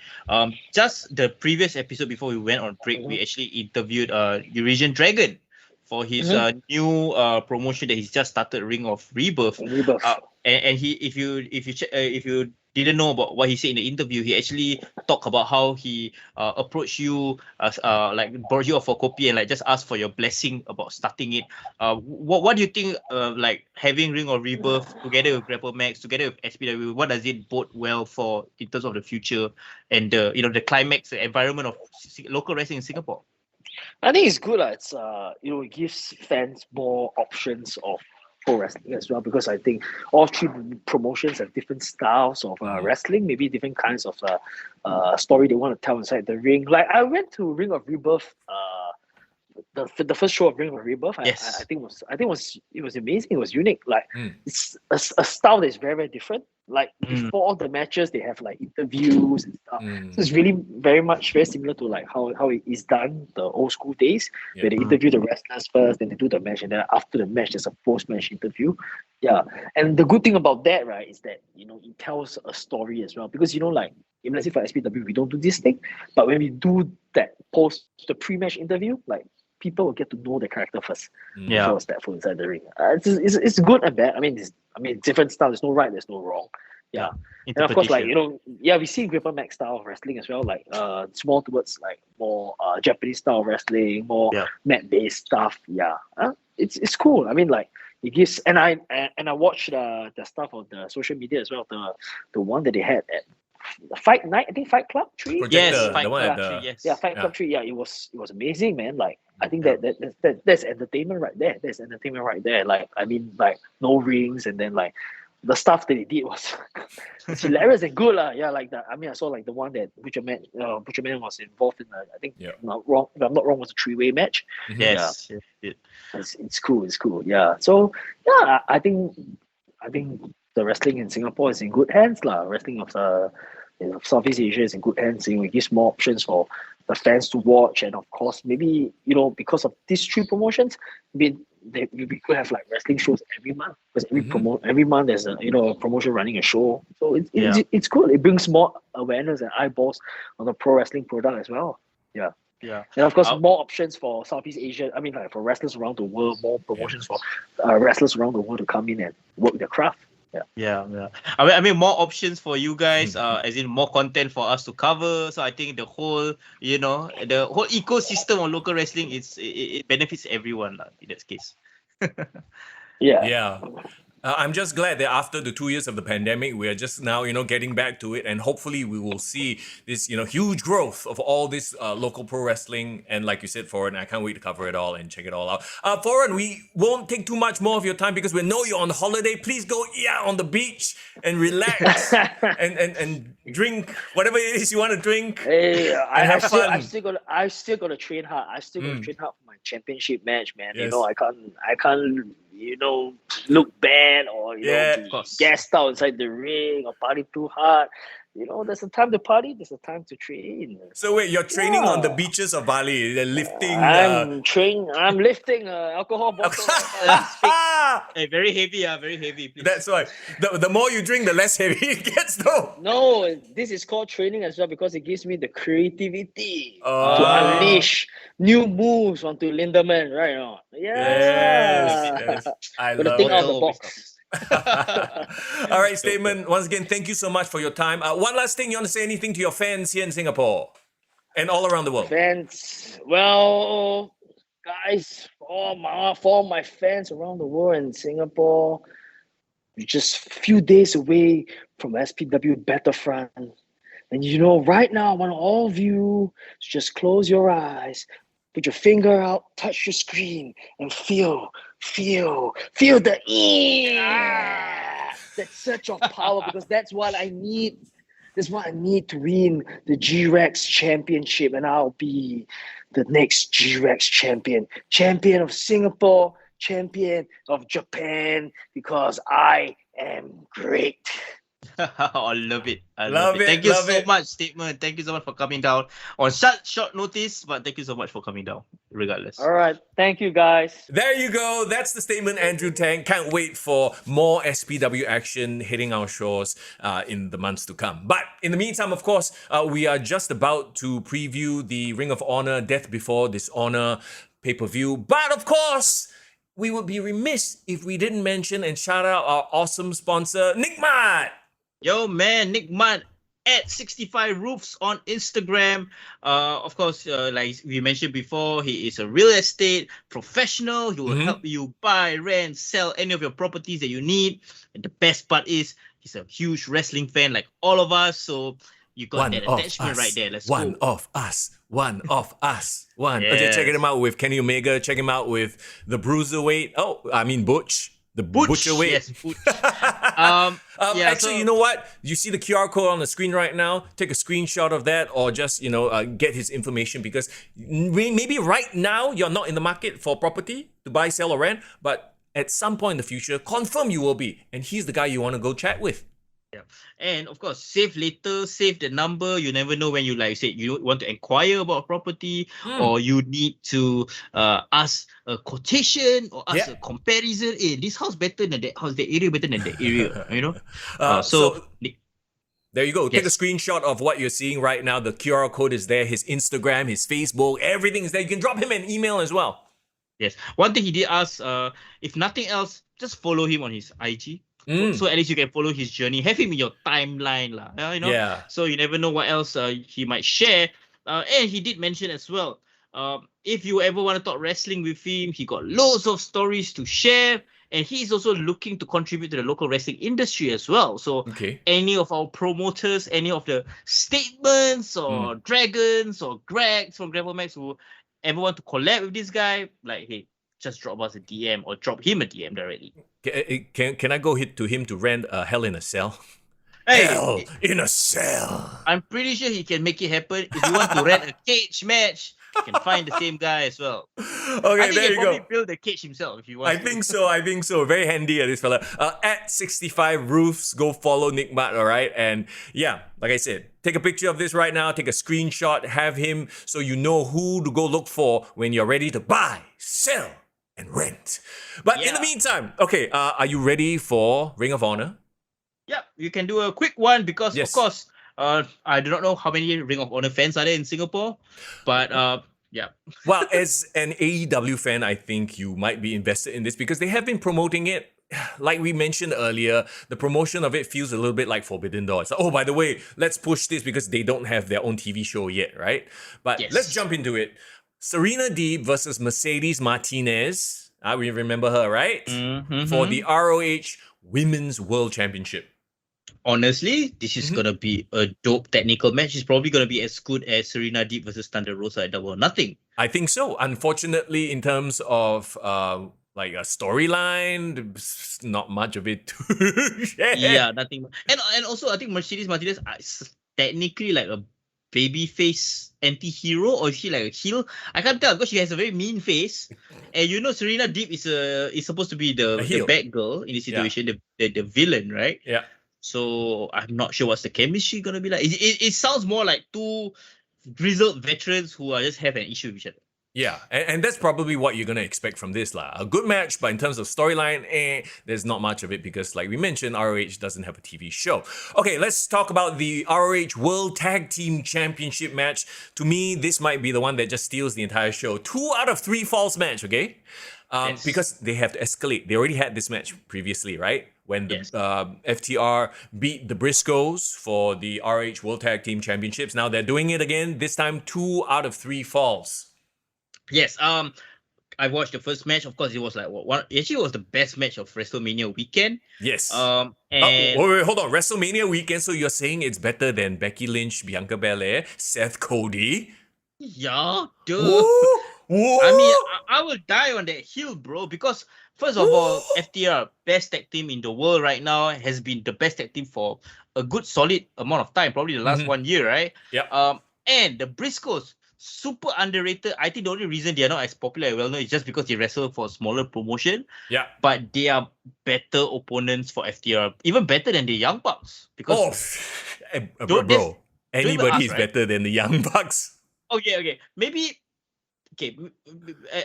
Just the previous episode before we went on break, we actually interviewed Eurasian Dragon for his new promotion that he's just started, Ring of Rebirth. And he, if you didn't know about what he said in the interview, he actually talked about how he approached you, like brought you up for kopi and like just asked for your blessing about starting it. What do you think, like having Ring of Rebirth together with Grapple Max, together with SPW, what does it bode well for in terms of the future and the climax, the environment of local wrestling in Singapore? I think it's good. It's it gives fans more options of pro wrestling as well, because I think all three promotions have different styles of wrestling, maybe different kinds of story they want to tell inside the ring. Like I went to Ring of Rebirth, the first show of Ring of Rebirth. Yes. I think it was amazing. It was unique. Like it's a style that's very, very different. Like before all the matches, they have like interviews and stuff. So it's really very similar to like how it is done the old school days, where they interview the wrestlers first, then they do the match, and then after the match there's a post-match interview. Yeah. And the good thing about that, right, is that it tells a story as well. Because like even let's say for SPW we don't do this thing, but when we do that the pre-match interview, like people will get to know the character first before step foot inside the ring. It's good and bad. I mean, different style. There's no right, there's no wrong. Yeah. And of course, like we see Gripper Max style of wrestling as well. Like it's more towards like more Japanese style of wrestling, more mat based stuff. Yeah. It's cool. I mean, like it gives, and I watched the stuff on the social media as well. The one that they had at Fight Night, I think Fight Club 3. Yes, Fight Club 3. Yes. Yeah, Fight Club 3. Yeah, it was amazing, man. Like I think that's entertainment right there. That's entertainment right there. Like I mean, like no rings, and then like the stuff that they did was it's hilarious and good lah. Yeah, like that. I mean, I saw like the one that Butcher Man was involved in. I think if I'm not wrong, was a 3-way match. Yes. Yeah. It's cool. It's cool. Yeah. So yeah, I think the wrestling in Singapore is in good hands lah. Wrestling of Southeast Asia is in good hands. It gives more options for the fans to watch, and of course, maybe because of these three promotions, we could have like wrestling shows every month, because every month there's a promotion running a show. So it's cool. It brings more awareness and eyeballs on the pro wrestling product as well. Yeah. Yeah. And of course, more options for Southeast Asia. I mean, like for wrestlers around the world, more promotions for wrestlers around the world to come in and work their craft. Yeah. I mean, more options for you guys, as in more content for us to cover. So I think the whole ecosystem of local wrestling it benefits everyone in that case. Yeah. I'm just glad that after the 2 years of the pandemic, we are just now, getting back to it, and hopefully we will see this, huge growth of all this local pro wrestling. And like you said, Foreign, I can't wait to cover it all and check it all out. Foreign, we won't take too much more of your time because we know you're on holiday. Please go on the beach and relax and drink whatever it is you want to drink. Hey, have fun. I'm still gonna train hard. I still gonna train hard for my championship match, man. Yes. I can't look bad or be gassed out inside the ring or party too hard. There's a time to party, there's a time to train. So wait, you're training on the beaches of Bali, they're lifting. I'm lifting alcohol bottle. Hey, very heavy, very heavy. Please. That's why. The more you drink, the less heavy it gets, though. No, this is called training as well, because it gives me the creativity to unleash new moves onto Lindemann, right now. Yes. I love think it. out of the box. All right, Statement. Once again, thank you so much for your time. One last thing, you want to say anything to your fans here in Singapore? And all around the world. Fans, well, guys, for my fans around the world in Singapore, you're just a few days away from SPW Battlefront. And right now, I want all of you to just close your eyes, put your finger out, touch your screen, and feel the that surge of power, because that's what I need. That's what I need to win the G-Rex Championship, and I'll be the next G-Rex champion. Champion of Singapore, champion of Japan, because I am great. I love it. I Love love it. it, Thank you love so it. much, Statement. Thank you so much for coming down on such short notice, but thank you so much for coming down, regardless. All right. Thank you, guys. There you go. That's the Statement Andruew Tang. Can't wait for more SPW action hitting our shores in the months to come. But in the meantime, of course, we are just about to preview the Ring of Honor Death Before Dishonor pay-per-view. But of course, we would be remiss if we didn't mention and shout out our awesome sponsor, Nickmat. Yo, man, Nick Mudd at 65 Roofs on Instagram. Of course, like we mentioned before, he is a real estate professional. He will help you buy, rent, sell any of your properties that you need. And the best part is he's a huge wrestling fan like all of us. So you got that attachment right there. Let's One go. of us. One of us. One. Okay, Yes. check him out with Kenny Omega. Check him out with the Bruiserweight. Butch. The Butcherweight. Yes, Butch. You know what? You see the QR code on the screen right now. Take a screenshot of that, or just get his information, because maybe right now you're not in the market for property to buy, sell, or rent, but at some point in the future, confirm you will be, and he's the guy you want to go chat with. Yeah. And of course, save later, save the number. You never know when you, like you said, you want to inquire about a property, or you need to ask a quotation or ask a comparison. Hey, this house better than that house, that area better than that area, There you go. Take a screenshot of what you're seeing right now. The QR code is there. His Instagram, his Facebook, everything is there. You can drop him an email as well. Yes. One thing he did ask, if nothing else, just follow him on his IG. So at least you can follow his journey. Have him in your timeline, Yeah. So you never know what else he might share. And he did mention as well, if you ever want to talk wrestling with him, he got loads of stories to share. And he's also looking to contribute to the local wrestling industry as well. So any of our promoters, any of the Statements or Dragons or Gregs from Gravel Max who ever want to collab with this guy, like, hey, just drop us a DM or drop him a DM directly. Can I go to him to rent Hell in a Cell? Hey, Hell in a Cell. I'm pretty sure he can make it happen. If you want to rent a cage match, you can find the same guy as well. Okay, I think there he you probably go. build the cage himself if you want. I think so. Very handy this fella. At 65 Roofs, go follow Nick Mudd, all right? And yeah, like I said, take a picture of this right now, take a screenshot, have him so you know who to go look for when you're ready to buy, sell, and rent. But in the meantime, okay, are you ready for Ring of Honor? Yeah, you can do a quick one because, of course, I do not know how many Ring of Honor fans are there in Singapore, but yeah. Well, as an AEW fan, I think you might be invested in this because they have been promoting it. Like we mentioned earlier, the promotion of it feels a little bit like Forbidden Door. It's like, oh, by the way, let's push this because they don't have their own TV show yet, right? But let's jump into it. Serena Deeb versus Mercedes Martinez. We remember her, right? For the ROH Women's World Championship. Honestly, this is going to be a dope technical match. It's probably going to be as good as Serena Deeb versus Thunder Rosa at Double or Nothing. I think so. Unfortunately, in terms of like a storyline, not much of it to share. Yeah, nothing. And also, I think Mercedes Martinez is technically like a babyface anti-hero, or is she like a heel? I can't tell because she has a very mean face. And Serena Deeb is supposed to be the bad girl in this situation, the villain, right? Yeah. So I'm not sure what's the chemistry gonna be like. It sounds more like two grizzled veterans who are just have an issue with each other. Yeah, and that's probably what you're gonna expect from this lah. A good match, but in terms of storyline, there's not much of it because, like we mentioned, ROH doesn't have a TV show. Okay, let's talk about the ROH World Tag Team Championship match. To me, this might be the one that just steals the entire show. 2 out of 3 falls match, okay? Because they have to escalate. They already had this match previously, right? when the Yes. FTR beat the Briscoes for the ROH World Tag Team Championships. Now they're doing it again. This time 2 out of 3 falls. Yes. I watched the first match. Of course, it was like one. Actually, it was the best match of WrestleMania weekend. Yes. And wait, hold on. WrestleMania weekend. So you're saying it's better than Becky Lynch, Bianca Belair, Seth Cody? yeah, duh. Woo! Woo! I mean, I will die on that hill, bro. Because first of all, FTR, best tag team in the world right now, has been the best tag team for a good solid amount of time, probably the last 1 year, right? Yep. And the Briscoes, super underrated. I think the only reason they are not as popular and well known is just because they wrestle for a smaller promotion. Yeah. But they are better opponents for FTR, even better than the Young Bucks. Because bro, anybody ask, is right? better than the Young Bucks. okay, maybe. Okay,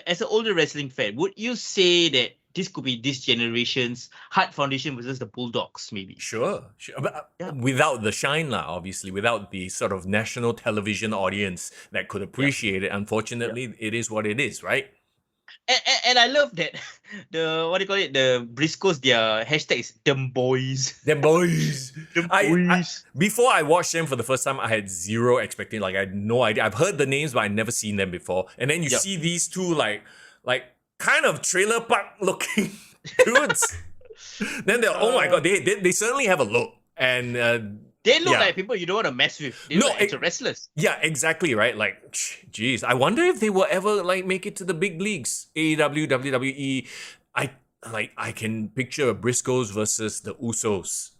as an older wrestling fan, would you say that this could be this generation's Hart Foundation versus the Bulldogs, maybe? Sure. But without the shine, obviously, without the sort of national television audience that could appreciate it, unfortunately, it is what it is, right? And I love that the Briscoes, their hashtag is them boys. Them boys. Them boys. Before I watched them for the first time, I had zero expecting. Like, I had no idea. I've heard the names, but I never seen them before. And then you see these two like kind of trailer park looking dudes. Then they're oh my god, they certainly have a look. And they look like people you don't want to mess with. They look like wrestlers. Yeah, exactly, right? Like, geez, I wonder if they will ever like make it to the big leagues. AEW, WWE. I can picture Briscoes versus the Usos.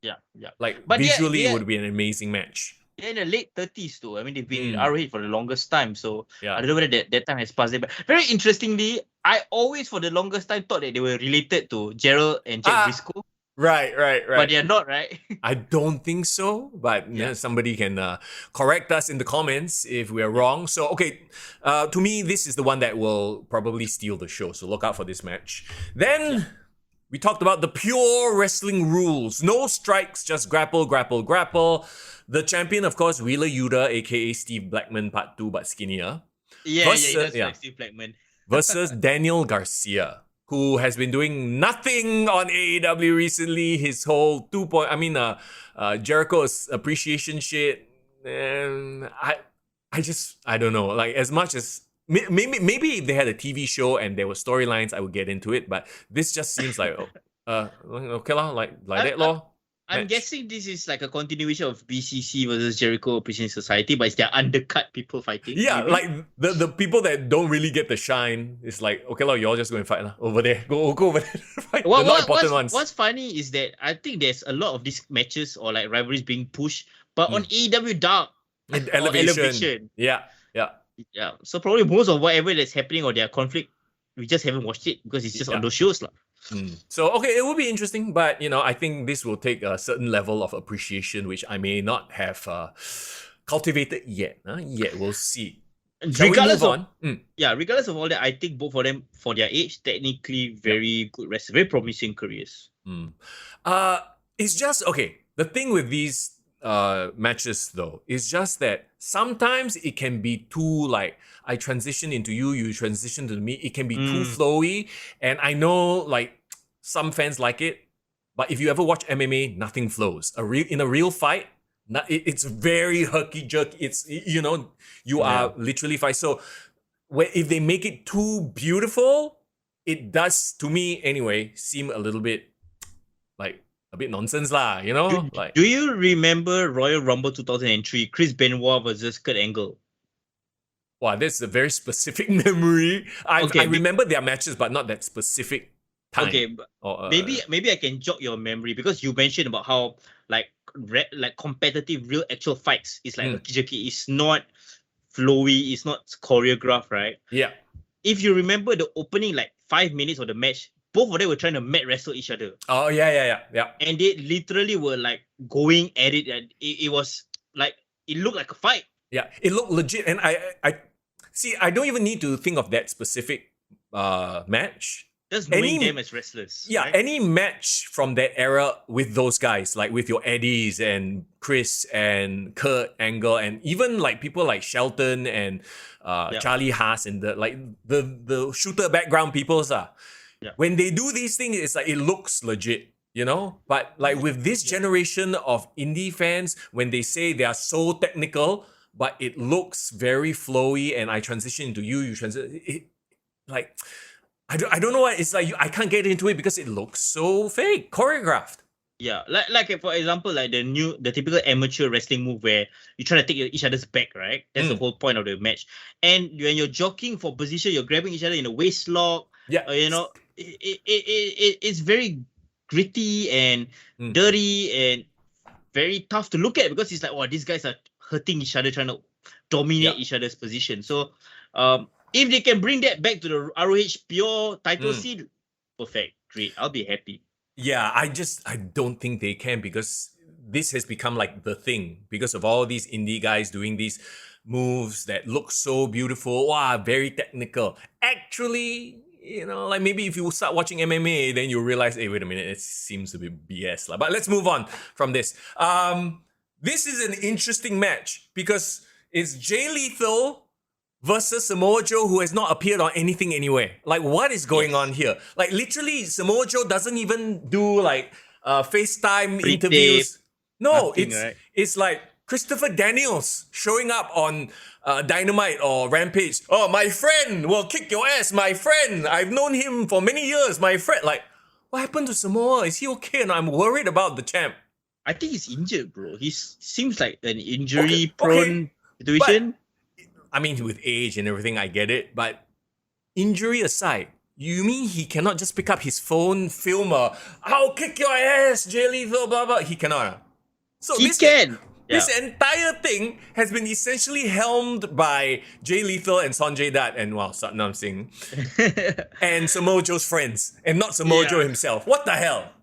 Yeah. Like, but visually, it would be an amazing match. They're in the late 30s though. I mean, they've been in ROH for the longest time. So Yeah. I don't know whether that time has passed. But very interestingly, I always for the longest time thought that they were related to Gerald and Jack Briscoe. Right. But they're not, right? I don't think so, but somebody can correct us in the comments if we are wrong. So, okay, to me, this is the one that will probably steal the show. So look out for this match. Then we talked about the pure wrestling rules. No strikes, just grapple, grapple, grapple. The champion, of course, Wheeler Yuta, aka Steve Blackman Part 2, but skinnier. He does like Steve Blackman. Versus Daniel Garcia, who has been doing nothing on AEW recently. His whole Jericho's appreciation shit. And I don't know. Like, as much as maybe if they had a TV show and there were storylines, I would get into it. But this just seems like okay lah, like that lor. I'm guessing this is like a continuation of BCC versus Jericho Appreciation Society, but it's their undercut people fighting. Yeah, maybe? like the people that don't really get the shine, it's like, okay, you all just go and fight over there. Go over there. Fight. The not important ones. What's funny is that I think there's a lot of these matches or like rivalries being pushed, but on AEW Dark Elevation. Yeah. So probably most of whatever that's happening or their conflict, we just haven't watched it because it's just on those shows. So, okay, it will be interesting, but, I think this will take a certain level of appreciation, which I may not have cultivated yet. We'll see. Regardless of all that, I think both of them, for their age, technically very good wrestlers, very promising careers. It's just, okay, the thing with these matches, though, is just that sometimes it can be too, like, I transition into you, you transition to me. It can be too flowy. And I know, like, some fans like it. But if you ever watch MMA, nothing flows. In a real fight, it's very herky-jerky. It's, you are literally fight. So if they make it too beautiful, it does, to me anyway, seem a little bit, like, a bit nonsense lah, Do you remember Royal Rumble 2003, Chris Benoit versus Kurt Angle? Wow, that's a very specific memory. I remember their matches, but not that specific time. Okay, maybe I can jog your memory because you mentioned about how like competitive, real actual fights is like herky-jerky. It's not flowy. It's not choreographed, right? Yeah. If you remember the opening like 5 minutes of the match, both of them were trying to mat wrestle each other. Oh yeah. And they literally were like going at it, and it was like it looked like a fight. Yeah, it looked legit, and I see. I don't even need to think of that specific match. Just knowing them as wrestlers. Yeah, right? Any match from that era with those guys, like with your Eddies and Chris and Kurt Angle, and even like people like Shelton and Charlie Haas and the shooter background peoples. When they do these things, it's like it looks legit. you know? But like with this generation of indie fans, when they say they are so technical, but it looks very flowy, and I transition into you transition, like, I don't know what, it's like I can't get into it because it looks so fake, choreographed. Yeah, like for example, like the typical amateur wrestling move where you try to take each other's back, right? That's the whole point of the match. And when you're jockeying for position, you're grabbing each other in a waist lock. Yeah. You know, it's very gritty and dirty and very tough to look at, because it's like, oh, these guys are hurting each other, trying to dominate each other's position. So, if they can bring that back to the ROH pure title scene, perfect, great. I'll be happy. Yeah, I don't think they can, because this has become like the thing because of all these indie guys doing these moves that look so beautiful. Wow, very technical. Actually, you know, like maybe if you start watching MMA, then you'll realize, hey, wait a minute, it seems to be BS. But let's move on from this. This is an interesting match because it's Jay Lethal versus Samoa Joe, who has not appeared on anything anywhere. Like, what is going on here? Like, literally, Samoa Joe doesn't even do like FaceTime interviews. No, it's like Christopher Daniels showing up on Dynamite or Rampage. Oh, my friend will kick your ass, my friend. I've known him for many years, my friend. Like, what happened to Samoa? Is he okay? And I'm worried about the champ. I think he's injured, bro. He seems like an injury-prone situation. I mean, with age and everything, I get it. But injury aside, you mean he cannot just pick up his phone, film I'll kick your ass, Jay Lethal, blah, blah. He cannot. So he can. This entire thing has been essentially helmed by Jay Lethal and Sanjay Dutt and, well, Satnam Singh and Samoa Joe's friends, and not Samoa Joe himself. What the hell?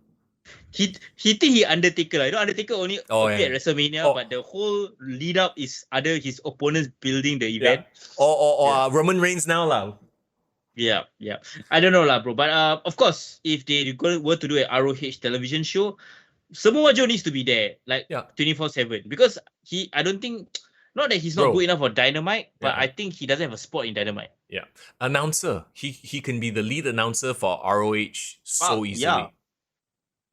He think he Undertaker. You know, Undertaker only appeared at WrestleMania, but the whole lead up is his opponents building the event. Or Roman Reigns now lah. Yeah. I don't know lah, bro. But of course, if they were to do an ROH television show, Samoa Joe needs to be there, like 24/7, because I don't think, not that he's not good enough for Dynamite, but I think he doesn't have a spot in Dynamite. Yeah, announcer. He can be the lead announcer for ROH so easily. Yeah.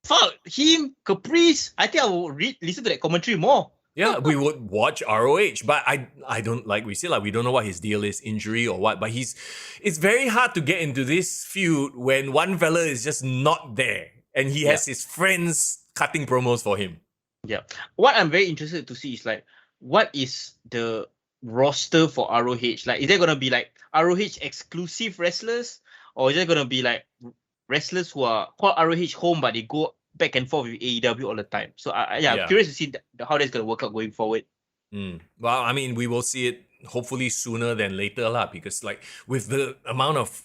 Fuck him, Caprice. I think I will listen to that commentary more. Yeah, we would watch ROH, but I don't, like we said, like we don't know what his deal is, injury or what. But it's very hard to get into this feud when one fella is just not there and he has his friends cutting promos for him. Yeah. What I'm very interested to see is like, what is the roster for ROH? Like, is there gonna be like ROH exclusive wrestlers, or is there gonna be like wrestlers who are called ROH home but they go back and forth with AEW all the time? So I'm curious to see how that's gonna work out going forward. Well, I mean, we will see it hopefully sooner than later lah, because like with the amount of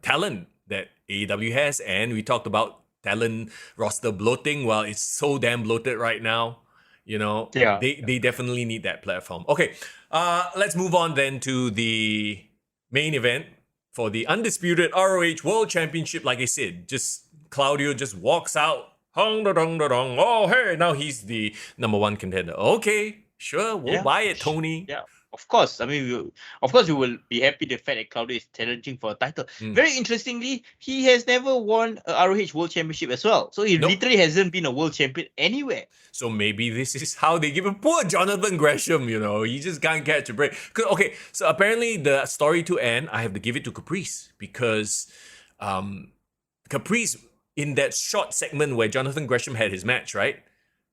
talent that AEW has, and we talked about talent roster bloating. Well, it's so damn bloated right now. You know, they definitely need that platform. Okay, let's move on then to the main event for the undisputed ROH World Championship. Like I said, just Claudio just walks out. Oh, hey, now he's the number one contender. Okay, sure, we'll buy it, Tony. Yeah, of course. I mean, we will be happy the fact that Claudio is challenging for a title. Very interestingly, he has never won a ROH World Championship as well. So he literally hasn't been a world champion anywhere. So maybe this is how they give a poor Jonathan Gresham, you know. He just can't catch a break. Okay, so apparently the story to end, I have to give it to Caprice, because Caprice, in that short segment where Jonathan Gresham had his match, right?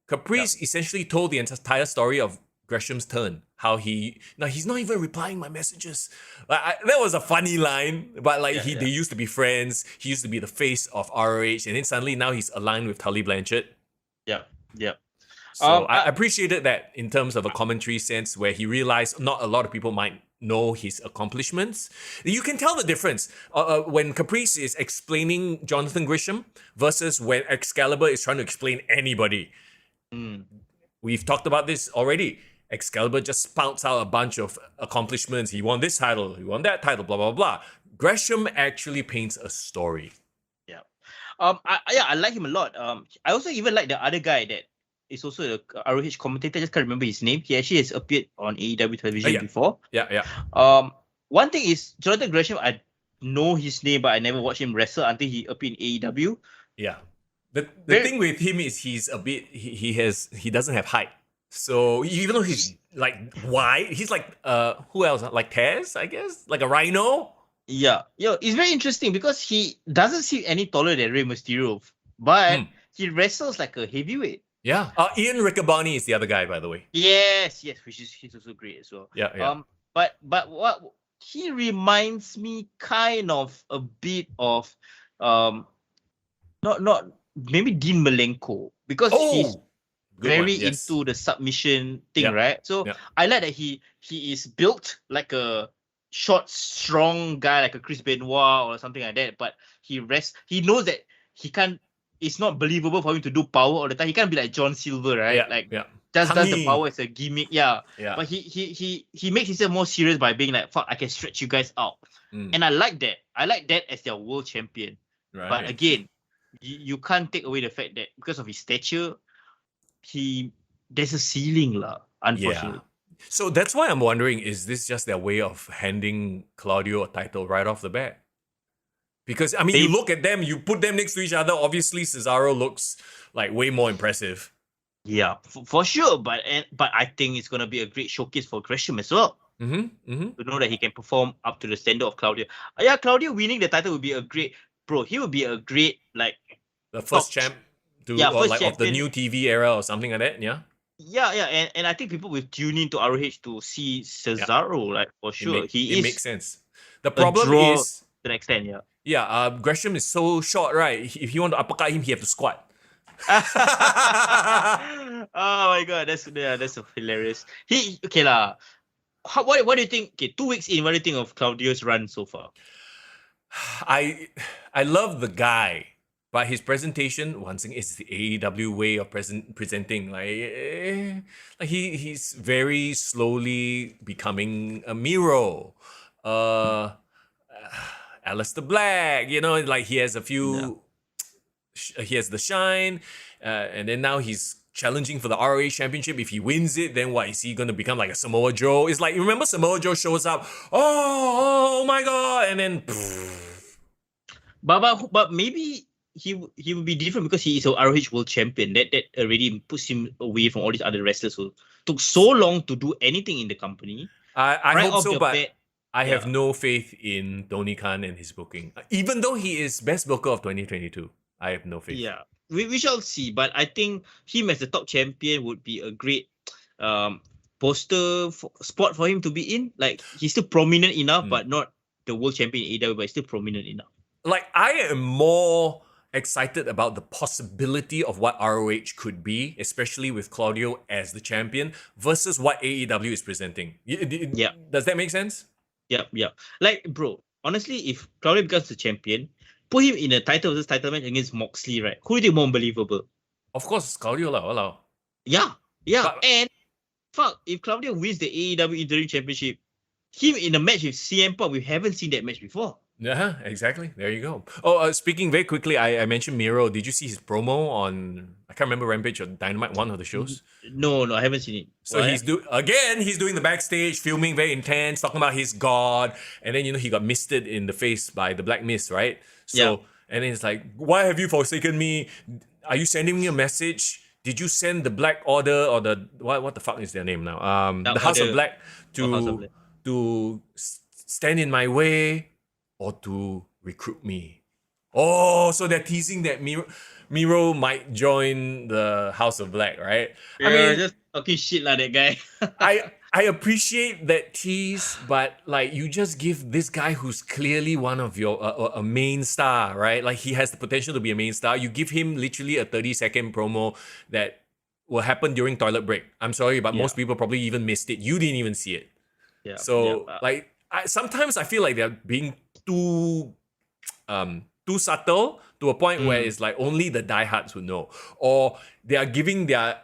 Caprice essentially told the entire story of Gresham's turn. How he's not even replying my messages. That was a funny line, but they used to be friends. He used to be the face of ROH, and then suddenly now he's aligned with Tully Blanchard. Yeah. So I appreciated that in terms of a commentary sense, where he realized not a lot of people might know his accomplishments. You can tell the difference when Caprice is explaining Jonathan Gresham versus when Excalibur is trying to explain anybody. We've talked about this already. Excalibur just spouts out a bunch of accomplishments. He won this title, he won that title, blah, blah, blah. Gresham actually paints a story. Yeah. I like him a lot. I also even like the other guy that is also a ROH commentator. I just can't remember his name. He actually has appeared on AEW television before. Yeah. One thing is, Jonathan Gresham, I know his name, but I never watched him wrestle until he appeared in AEW. Yeah. The thing with him is he's a bit he doesn't have height. So even though he's like wide, he's like who else? Like Taz, I guess? Like a rhino? Yeah, it's very interesting because he doesn't seem any taller than Rey Mysterio, but he wrestles like a heavyweight. Yeah. Ian Riccaboni is the other guy, by the way. Yes, which is he's also great as well. Yeah. But what he reminds me kind of a bit of not maybe Dean Malenko because he's very into the submission thing, right? So I like that he is built like a short, strong guy like a Chris Benoit or something like that, but he knows that he can't. It's not believable for him to do power all the time. He can't be like John Silver, right? Just does the power as a gimmick. Yeah. But he makes himself more serious by being like, fuck, I can stretch you guys out. And I like that. I like that as their world champion. Right. But again, you can't take away the fact that because of his stature, there's a ceiling lah, unfortunately. Yeah. So that's why I'm wondering, is this just their way of handing Claudio a title right off the bat? Because, I mean, you look at them, you put them next to each other, obviously Cesaro looks like way more impressive. Yeah, for sure. But I think it's going to be a great showcase for Gresham as well. To know that he can perform up to the standard of Claudio. Yeah, Claudio winning the title would be a great... Bro, he would be a great, like... The first champ of the new TV era or something like that, yeah? Yeah, and I think people will tune in to ROH to see Cesaro, like, for sure. It makes sense. The problem is... To an extent, yeah. Yeah, Gresham is so short, right? If you want to uppercut him, he have to squat. Oh my god, that's so hilarious. What do you think? Okay, 2 weeks in, what do you think of Claudio's run so far? I love the guy, but his presentation, once again, is the AEW way of presenting. Like he's very slowly becoming a Miro. Aleister Black, like he has a few, he has the shine, and then now he's challenging for the ROH championship. If he wins it, then what, is he going to become like a Samoa Joe? It's like, you remember Samoa Joe shows up, oh my god, and then... But maybe he will be different because he is a ROH world champion. That already puts him away from all these other wrestlers who took so long to do anything in the company. I hope so, but... I have no faith in Tony Khan and his booking. Even though he is best booker of 2022, I have no faith. Yeah, we shall see. But I think him as the top champion would be a great poster spot for him to be in. Like, he's still prominent enough, but not the world champion in AEW, but he's still prominent enough. Like, I am more excited about the possibility of what ROH could be, especially with Claudio as the champion, versus what AEW is presenting. Yeah. Does that make sense? Yeah. Like, bro, honestly, if Claudio becomes the champion, put him in a title versus title match against Moxley, right? Who do you think more believable? Of course, Claudio lah. Yeah. And fuck, if Claudio wins the AEW Interim Championship, him in a match with CM Punk, we haven't seen that match before. Yeah, exactly. There you go. Oh, speaking very quickly, I mentioned Miro. Did you see his promo on, I can't remember, Rampage or Dynamite, one of the shows? No, I haven't seen it. So he's doing the backstage, filming very intense, talking about his god, and then he got misted in the face by the Black Mist, right? So and then it's like, why have you forsaken me? Are you sending me a message? Did you send the Black Order or the what the fuck is their name now? The House of Black to stand in my way or to recruit me? Oh, so they're teasing that Miro might join the House of Black, right? Yeah, I mean, just talking shit like that guy. I appreciate that tease, but like, you just give this guy who's clearly one of your a main star, right? Like, he has the potential to be a main star. You give him literally a 30-second promo that will happen during toilet break. I'm sorry, but most people probably even missed it. You didn't even see it. Yeah. So sometimes I feel like they're being too subtle to a point where it's like only the diehards would know, or they are giving their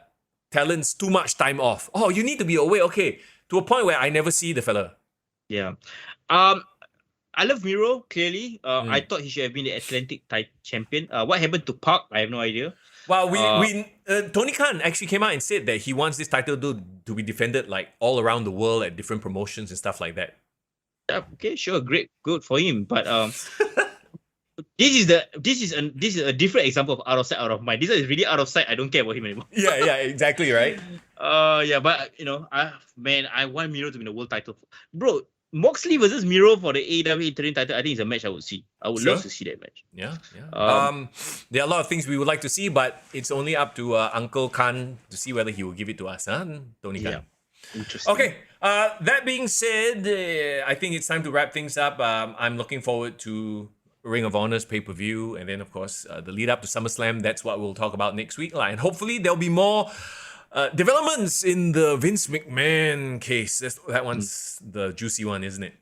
talents too much time off. Oh, you need to be away. Okay, to a point where I never see the fella. Yeah. I love Miro, clearly. I thought he should have been the Atlantic champion. What happened to Park? I have no idea. Well, Tony Khan actually came out and said that he wants this title to be defended like all around the world at different promotions and stuff like that. Okay, sure, great, good for him. But This is a different example of out of sight, out of mind. This is really out of sight. I don't care about him anymore. Yeah, exactly, right? Yeah, but I want Miro to be the world title, bro. Moxley versus Miro for the AEW interim title. I think it's a match I would see. I would love to see that match. Yeah. There are a lot of things we would like to see, but it's only up to Uncle Khan to see whether he will give it to us, huh? Tony Khan. Yeah. Interesting. Okay. That being said, I think it's time to wrap things up. I'm looking forward to Ring of Honor's pay-per-view, and then of course the lead up to SummerSlam. That's what we'll talk about next week, and hopefully there'll be more developments in the Vince McMahon case. That one's the juicy one, isn't it?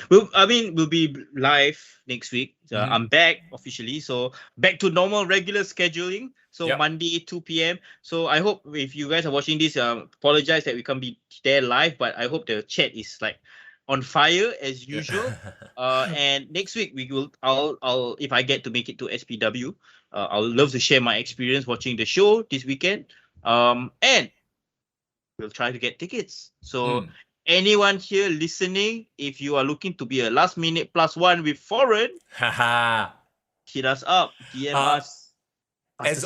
We'll be live next week. I'm back officially, so back to normal regular scheduling. So Monday 2 p.m. So I hope if you guys are watching this, apologize that we can't be there live, but I hope the chat is like on fire as usual. And next week I'll if I get to make it to SPW, I'll love to share my experience watching the show this weekend. And we'll try to get tickets. So anyone here listening, if you are looking to be a last minute +1 with foreign, hit us up, DM us. As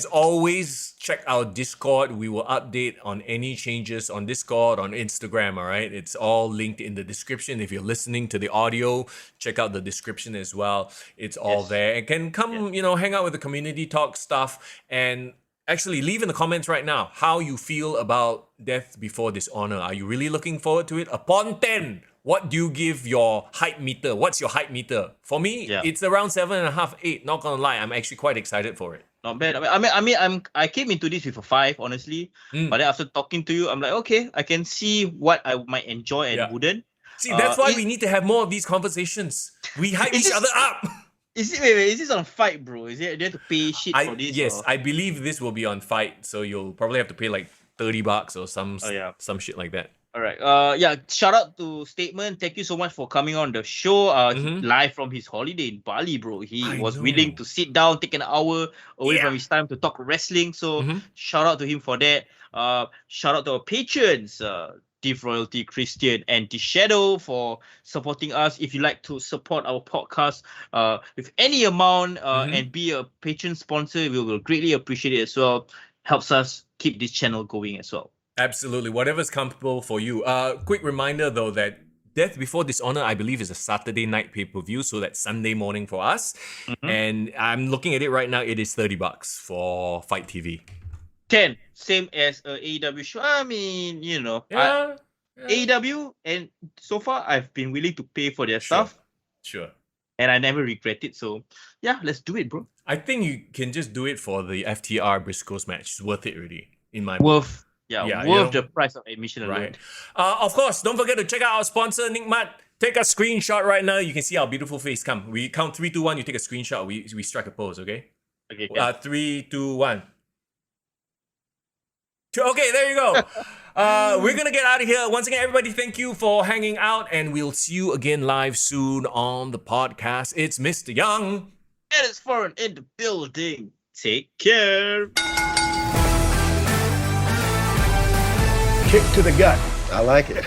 always, check our Discord. We will update on any changes on Discord, on Instagram, all right? It's all linked in the description. If you're listening to the audio, check out the description as well. It's all there. And can come, hang out with the community, talk stuff, and actually leave in the comments right now how you feel about Death Before Dishonor. Are you really looking forward to it? Upon 10, what do you give your hype meter? What's your hype meter? For me, it's around 7.5, 8. Not gonna lie, I'm actually quite excited for it. Not bad. I came into this with a 5, honestly. But then after talking to you, I'm like, okay, I can see what I might enjoy and wouldn't. See, that's why we need to have more of these conversations. We hype each other up. Is this on Fight, bro? Is it, do you have to pay shit for this? Yes, or? I believe this will be on Fight, so you'll probably have to pay like $30 or some shit like that. All right. Shout out to Statement. Thank you so much for coming on the show. Live from his holiday in Bali, bro. He was willing to sit down, take an hour away from his time to talk wrestling. So shout out to him for that. Shout out to our patrons, Div Royalty, Christian, and The Shadow for supporting us. If you like to support our podcast with any amount and be a patron sponsor, we will greatly appreciate it as well. Helps us keep this channel going as well. Absolutely. Whatever's comfortable for you. Quick reminder though that Death Before Dishonor, I believe, is a Saturday night pay-per-view, so that's Sunday morning for us. And I'm looking at it right now, it is $30 for Fight TV. 10, same as a AEW show. I mean, AEW, and so far I've been willing to pay for their stuff. Sure. And I never regret it. So yeah, let's do it, bro. I think you can just do it for the FTR Briscoes match. It's worth it, really, in my worth. Worth the price of admission alone. Right. Of course, don't forget to check out our sponsor, Nickmat. Take a screenshot right now. You can see our beautiful face. Come, we count 3, 2, 1. You take a screenshot. We strike a pose. Okay. Okay. 3, 2, 1. Okay, there you go. We're gonna get out of here. Once again, everybody, thank you for hanging out, and we'll see you again live soon on the podcast. It's Mr. Young. And it's Foreign in the building. Take care. Kick to the gut. I like it.